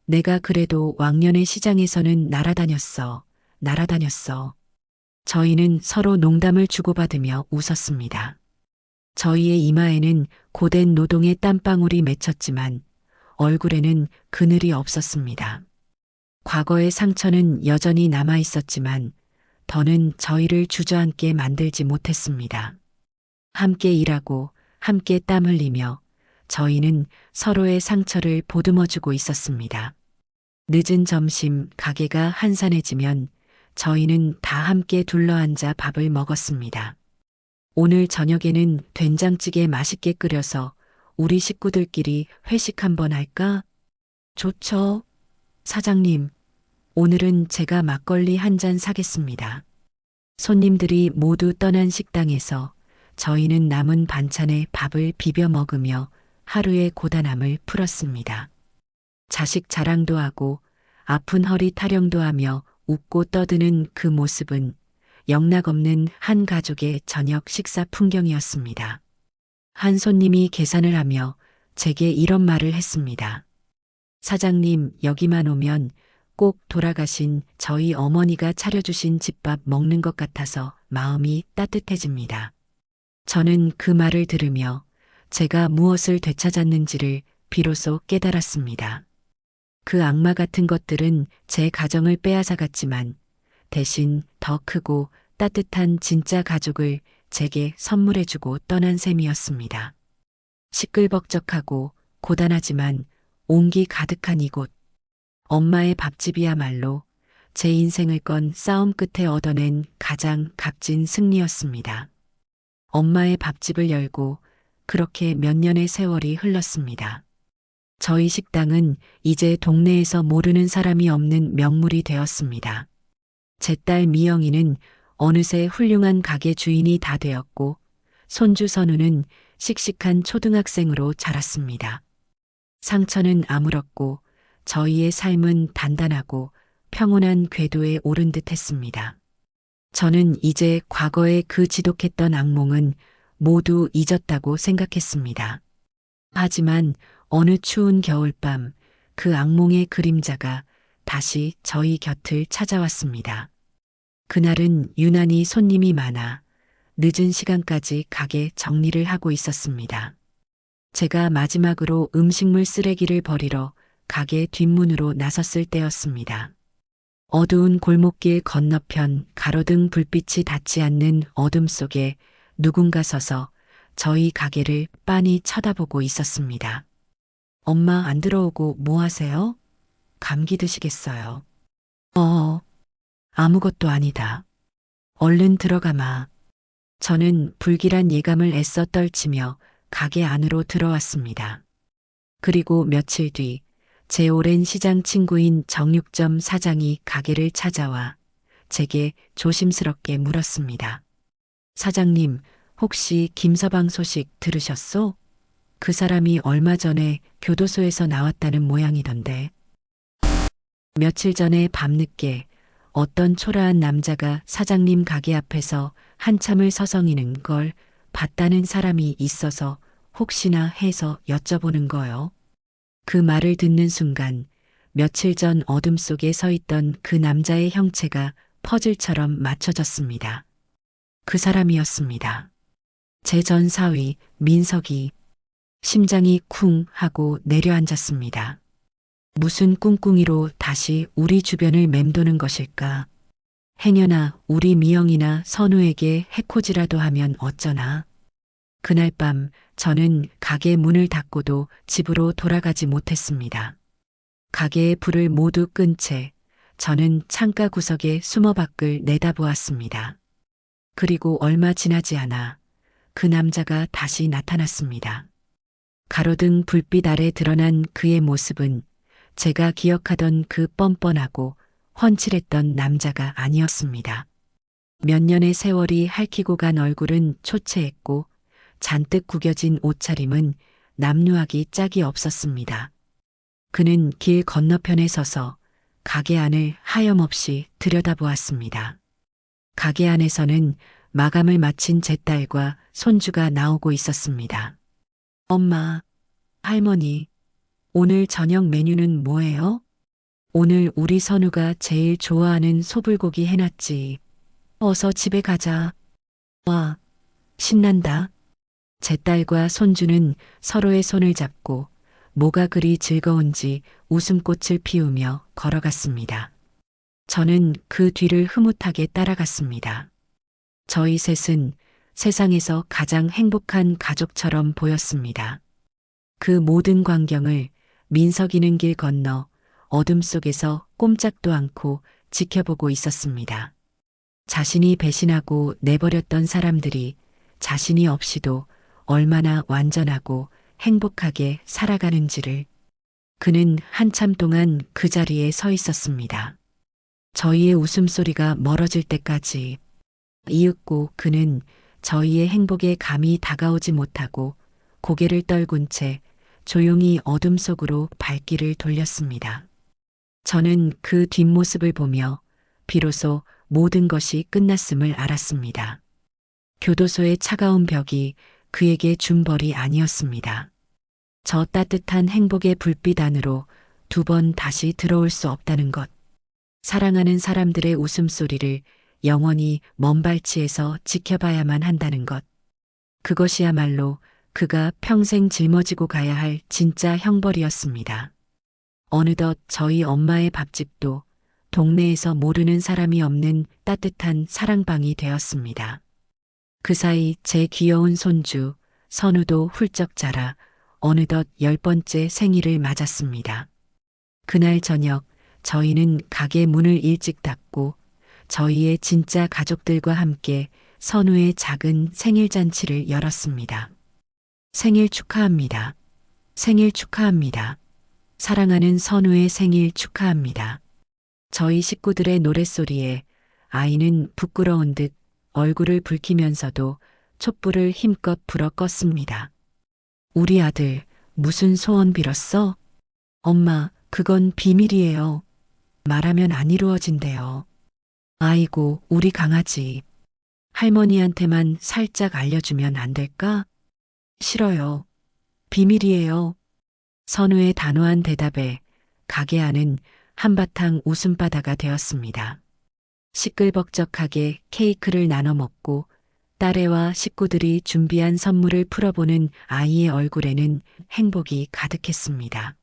내가 그래도 왕년의 시장에서는 날아다녔어. 날아다녔어. 저희는 서로 농담을 주고받으며 웃었습니다. 저희의 이마에는 고된 노동의 땀방울이 맺혔지만 얼굴에는 그늘이 없었습니다. 과거의 상처는 여전히 남아 있었지만 더는 저희를 주저앉게 만들지 못했습니다. 함께 일하고 함께 땀 흘리며 저희는 서로의 상처를 보듬어주고 있었습니다. 늦은 점심 가게가 한산해지면 저희는 다 함께 둘러앉아 밥을 먹었습니다. 오늘 저녁에는 된장찌개 맛있게 끓여서 우리 식구들끼리 회식 한번 할까? 좋죠. 사장님, 오늘은 제가 막걸리 한 잔 사겠습니다. 손님들이 모두 떠난 식당에서 저희는 남은 반찬에 밥을 비벼 먹으며 하루의 고단함을 풀었습니다. 자식 자랑도 하고 아픈 허리 타령도 하며 웃고 떠드는 그 모습은 영락없는 한 가족의 저녁 식사 풍경이었습니다. 한 손님이 계산을 하며 제게 이런 말을 했습니다. 사장님, 여기만 오면 꼭 돌아가신 저희 어머니가 차려주신 집밥 먹는 것 같아서 마음이 따뜻해집니다. 저는 그 말을 들으며 제가 무엇을 되찾았는지를 비로소 깨달았습니다. 그 악마 같은 것들은 제 가정을 빼앗아갔지만 대신 더 크고 따뜻한 진짜 가족을 제게 선물해주고 떠난 셈이었습니다. 시끌벅적하고 고단하지만 온기 가득한 이곳. 엄마의 밥집이야말로 제 인생을 건 싸움 끝에 얻어낸 가장 값진 승리였습니다. 엄마의 밥집을 열고 그렇게 몇 년의 세월이 흘렀습니다. 저희 식당은 이제 동네에서 모르는 사람이 없는 명물이 되었습니다. 제 딸 미영이는 어느새 훌륭한 가게 주인이 다 되었고 손주 선우는 씩씩한 초등학생으로 자랐습니다. 상처는 아물었고 저희의 삶은 단단하고 평온한 궤도에 오른 듯 했습니다. 저는 이제 과거의 그 지독했던 악몽은 모두 잊었다고 생각했습니다. 하지만 어느 추운 겨울밤 그 악몽의 그림자가 다시 저희 곁을 찾아왔습니다. 그날은 유난히 손님이 많아 늦은 시간까지 가게 정리를 하고 있었습니다. 제가 마지막으로 음식물 쓰레기를 버리러 가게 뒷문으로 나섰을 때였습니다. 어두운 골목길 건너편 가로등 불빛이 닿지 않는 어둠 속에 누군가 서서 저희 가게를 빤히 쳐다보고 있었습니다. 엄마 안 들어오고 뭐 하세요? 감기 드시겠어요? 아무것도 아니다. 얼른 들어가마. 저는 불길한 예감을 애써 떨치며 가게 안으로 들어왔습니다. 그리고 며칠 뒤 제 오랜 시장 친구인 정육점 사장이 가게를 찾아와 제게 조심스럽게 물었습니다. 사장님, 혹시 김서방 소식 들으셨소? 그 사람이 얼마 전에 교도소에서 나왔다는 모양이던데. 며칠 전에 밤늦게 어떤 초라한 남자가 사장님 가게 앞에서 한참을 서성이는 걸 봤다는 사람이 있어서 혹시나 해서 여쭤보는 거요. 그 말을 듣는 순간 며칠 전 어둠 속에 서 있던 그 남자의 형체가 퍼즐처럼 맞춰졌습니다. 그 사람이었습니다. 제 전 사위 민석이. 심장이 쿵 하고 내려앉았습니다. 무슨 꿍꿍이로 다시 우리 주변을 맴도는 것일까? 행여나 우리 미영이나 선우에게 해코지라도 하면 어쩌나? 그날 밤 저는 가게 문을 닫고도 집으로 돌아가지 못했습니다. 가게의 불을 모두 끈 채 저는 창가 구석에 숨어 밖을 내다보았습니다. 그리고 얼마 지나지 않아 그 남자가 다시 나타났습니다. 가로등 불빛 아래 드러난 그의 모습은 제가 기억하던 그 뻔뻔하고 훤칠했던 남자가 아니었습니다. 몇 년의 세월이 핥히고 간 얼굴은 초췌했고 잔뜩 구겨진 옷차림은 남루하기 짝이 없었습니다. 그는 길 건너편에 서서 가게 안을 하염없이 들여다보았습니다. 가게 안에서는 마감을 마친 제 딸과 손주가 나오고 있었습니다. 엄마, 할머니, 오늘 저녁 메뉴는 뭐예요? 오늘 우리 선우가 제일 좋아하는 소불고기 해놨지. 어서 집에 가자. 와, 신난다. 제 딸과 손주는 서로의 손을 잡고 뭐가 그리 즐거운지 웃음꽃을 피우며 걸어갔습니다. 저는 그 뒤를 흐뭇하게 따라갔습니다. 저희 셋은 세상에서 가장 행복한 가족처럼 보였습니다. 그 모든 광경을 민석이는 길 건너 어둠 속에서 꼼짝도 않고 지켜보고 있었습니다. 자신이 배신하고 내버렸던 사람들이 자신이 없이도 얼마나 완전하고 행복하게 살아가는지를 그는 한참 동안 그 자리에 서 있었습니다. 저희의 웃음소리가 멀어질 때까지 이윽고 그는 저희의 행복에 감히 다가오지 못하고 고개를 떨군 채 조용히 어둠 속으로 발길을 돌렸습니다. 저는 그 뒷모습을 보며 비로소 모든 것이 끝났음을 알았습니다. 교도소의 차가운 벽이 그에게 준 벌이 아니었습니다. 저 따뜻한 행복의 불빛 안으로 두 번 다시 들어올 수 없다는 것. 사랑하는 사람들의 웃음소리를 영원히 먼 발치에서 지켜봐야만 한다는 것. 그것이야말로 그가 평생 짊어지고 가야 할 진짜 형벌이었습니다. 어느덧 저희 엄마의 밥집도 동네에서 모르는 사람이 없는 따뜻한 사랑방이 되었습니다. 그 사이 제 귀여운 손주 선우도 훌쩍 자라 어느덧 10번째 생일을 맞았습니다. 그날 저녁 저희는 가게 문을 일찍 닫고 저희의 진짜 가족들과 함께 선우의 작은 생일 잔치를 열었습니다. 생일 축하합니다. 생일 축하합니다. 사랑하는 선우의 생일 축하합니다. 저희 식구들의 노랫소리에 아이는 부끄러운 듯 얼굴을 붉히면서도 촛불을 힘껏 불어 껐습니다. 우리 아들 무슨 소원 빌었어? 엄마, 그건 비밀이에요. 말하면 안 이루어진대요. 아이고, 우리 강아지. 할머니한테만 살짝 알려주면 안 될까? 싫어요. 비밀이에요. 선우의 단호한 대답에 가게 안은 한바탕 웃음바다가 되었습니다. 시끌벅적하게 케이크를 나눠 먹고 딸애와 식구들이 준비한 선물을 풀어보는 아이의 얼굴에는 행복이 가득했습니다.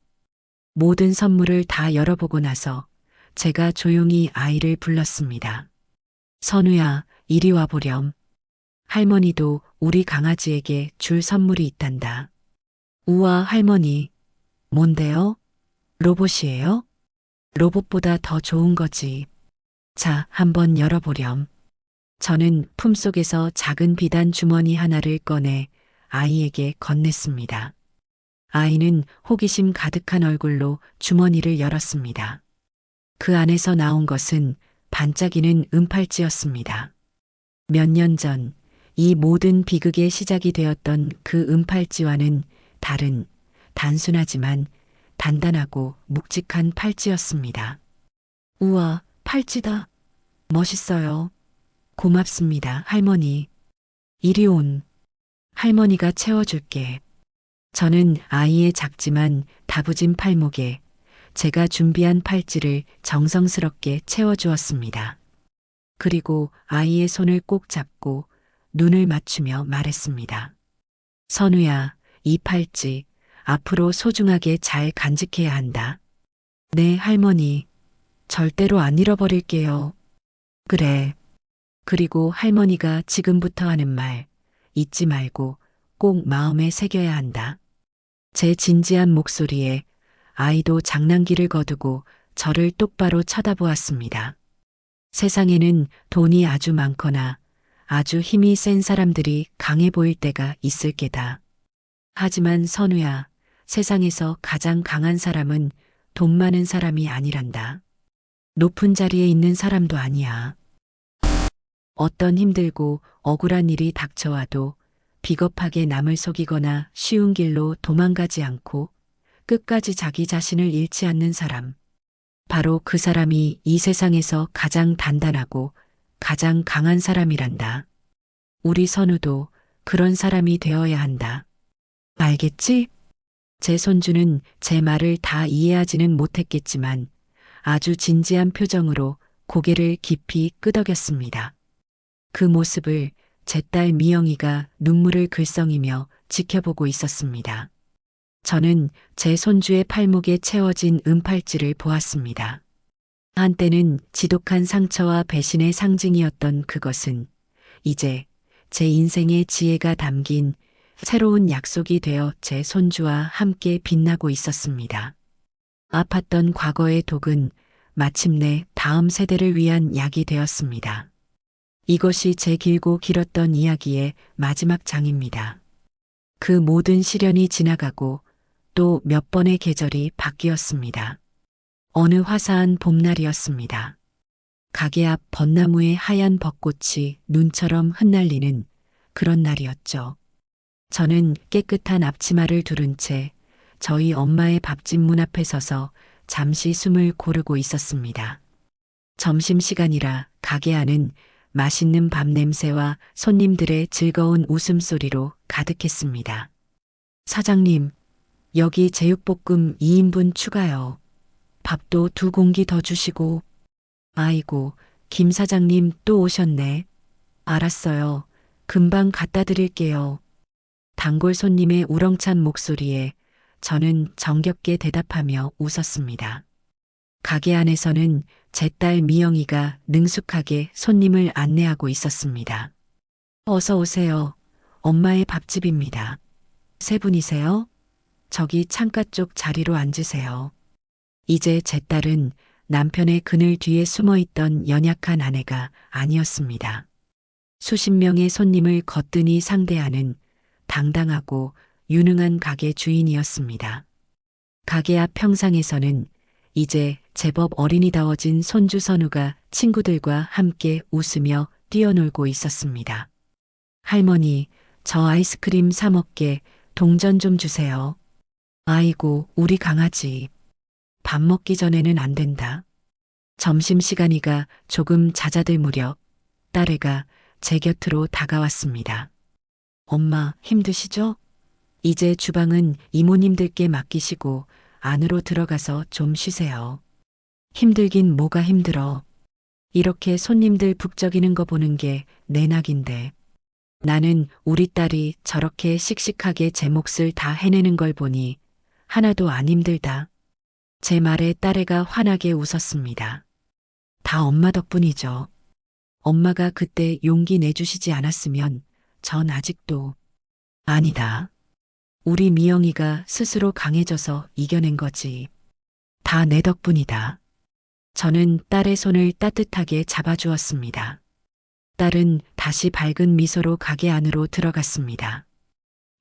모든 선물을 다 열어보고 나서 제가 조용히 아이를 불렀습니다. 선우야, 이리 와보렴. 할머니도 우리 강아지에게 줄 선물이 있단다. 우와, 할머니. 뭔데요? 로봇이에요? 로봇보다 더 좋은 거지. 자, 한번 열어보렴. 저는 품속에서 작은 비단 주머니 하나를 꺼내 아이에게 건넸습니다. 아이는 호기심 가득한 얼굴로 주머니를 열었습니다. 그 안에서 나온 것은 반짝이는 은팔찌였습니다. 몇 년 전 이 모든 비극의 시작이 되었던 그 은팔찌와는 다른 단순하지만 단단하고 묵직한 팔찌였습니다. 우와, 팔찌다. 멋있어요. 고맙습니다, 할머니. 이리 온. 할머니가 채워줄게. 저는 아이의 작지만 다부진 팔목에 제가 준비한 팔찌를 정성스럽게 채워주었습니다. 그리고 아이의 손을 꼭 잡고 눈을 맞추며 말했습니다. 선우야, 이 팔찌 앞으로 소중하게 잘 간직해야 한다. 네, 할머니. 절대로 안 잃어버릴게요. 그래. 그리고 할머니가 지금부터 하는 말 잊지 말고 꼭 마음에 새겨야 한다. 제 진지한 목소리에 아이도 장난기를 거두고 저를 똑바로 쳐다보았습니다. 세상에는 돈이 아주 많거나 아주 힘이 센 사람들이 강해 보일 때가 있을 게다. 하지만 선우야, 세상에서 가장 강한 사람은 돈 많은 사람이 아니란다. 높은 자리에 있는 사람도 아니야. 어떤 힘들고 억울한 일이 닥쳐와도 비겁하게 남을 속이거나 쉬운 길로 도망가지 않고 끝까지 자기 자신을 잃지 않는 사람. 바로 그 사람이 이 세상에서 가장 단단하고 가장 강한 사람이란다. 우리 선우도 그런 사람이 되어야 한다. 알겠지? 제 손주는 제 말을 다 이해하지는 못했겠지만 아주 진지한 표정으로 고개를 깊이 끄덕였습니다. 그 모습을 제 딸 미영이가 눈물을 글썽이며 지켜보고 있었습니다. 저는 제 손주의 팔목에 채워진 은팔찌를 보았습니다. 한때는 지독한 상처와 배신의 상징이었던 그것은 이제 제 인생의 지혜가 담긴 새로운 약속이 되어 제 손주와 함께 빛나고 있었습니다. 아팠던 과거의 독은 마침내 다음 세대를 위한 약이 되었습니다. 이것이 제 길고 길었던 이야기의 마지막 장입니다. 그 모든 시련이 지나가고 또 몇 번의 계절이 바뀌었습니다. 어느 화사한 봄날이었습니다. 가게 앞 벚나무의 하얀 벚꽃이 눈처럼 흩날리는 그런 날이었죠. 저는 깨끗한 앞치마를 두른 채 저희 엄마의 밥집 문 앞에 서서 잠시 숨을 고르고 있었습니다. 점심시간이라 가게 안은 맛있는 밥 냄새와 손님들의 즐거운 웃음소리로 가득했습니다. 사장님, 여기 제육볶음 2인분 추가요. 밥도 2공기 더 주시고. 아이고, 김 사장님 또 오셨네. 알았어요. 금방 갖다 드릴게요. 단골 손님의 우렁찬 목소리에 저는 정겹게 대답하며 웃었습니다. 가게 안에서는 제 딸 미영이가 능숙하게 손님을 안내하고 있었습니다. 어서 오세요. 엄마의 밥집입니다. 세 분이세요? 저기 창가 쪽 자리로 앉으세요. 이제 제 딸은 남편의 그늘 뒤에 숨어 있던 연약한 아내가 아니었습니다. 수십 명의 손님을 거뜬히 상대하는 당당하고 유능한 가게 주인이었습니다. 가게 앞 평상에서는 이제 제법 어린이다워진 손주 선우가 친구들과 함께 웃으며 뛰어놀고 있었습니다. 할머니, 저 아이스크림 사 먹게 동전 좀 주세요. 아이고, 우리 강아지. 밥 먹기 전에는 안 된다. 점심시간이가 조금 잦아들 무렵 딸애가 제 곁으로 다가왔습니다. 엄마, 힘드시죠? 이제 주방은 이모님들께 맡기시고 안으로 들어가서 좀 쉬세요. 힘들긴 뭐가 힘들어. 이렇게 손님들 북적이는 거 보는 게 내 낙인데. 나는 우리 딸이 저렇게 씩씩하게 제 몫을 다 해내는 걸 보니 하나도 안 힘들다. 제 말에 딸애가 환하게 웃었습니다. 다 엄마 덕분이죠. 엄마가 그때 용기 내주시지 않았으면 전 아직도. 아니다. 우리 미영이가 스스로 강해져서 이겨낸 거지. 다 내 덕분이다. 저는 딸의 손을 따뜻하게 잡아주었습니다. 딸은 다시 밝은 미소로 가게 안으로 들어갔습니다.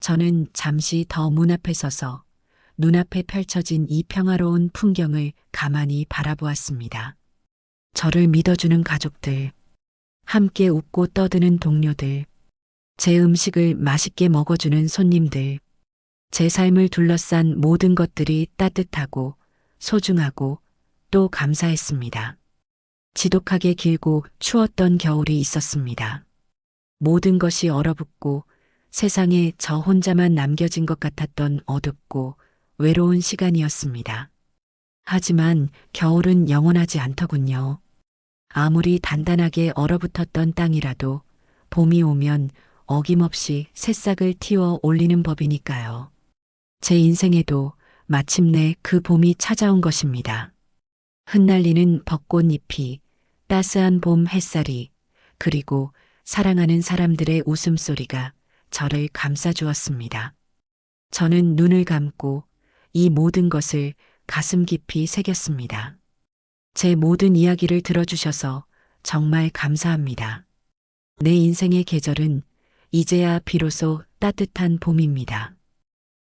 저는 잠시 더 문 앞에 서서 눈앞에 펼쳐진 이 평화로운 풍경을 가만히 바라보았습니다. 저를 믿어주는 가족들, 함께 웃고 떠드는 동료들, 제 음식을 맛있게 먹어주는 손님들, 제 삶을 둘러싼 모든 것들이 따뜻하고 소중하고 또 감사했습니다. 지독하게 길고 추웠던 겨울이 있었습니다. 모든 것이 얼어붙고 세상에 저 혼자만 남겨진 것 같았던 어둡고 외로운 시간이었습니다. 하지만 겨울은 영원하지 않더군요. 아무리 단단하게 얼어붙었던 땅이라도 봄이 오면 어김없이 새싹을 틔워 올리는 법이니까요. 제 인생에도 마침내 그 봄이 찾아온 것입니다. 흩날리는 벚꽃잎이, 따스한 봄 햇살이, 그리고 사랑하는 사람들의 웃음소리가 저를 감싸주었습니다. 저는 눈을 감고 이 모든 것을 가슴 깊이 새겼습니다. 제 모든 이야기를 들어주셔서 정말 감사합니다. 내 인생의 계절은 이제야 비로소 따뜻한 봄입니다.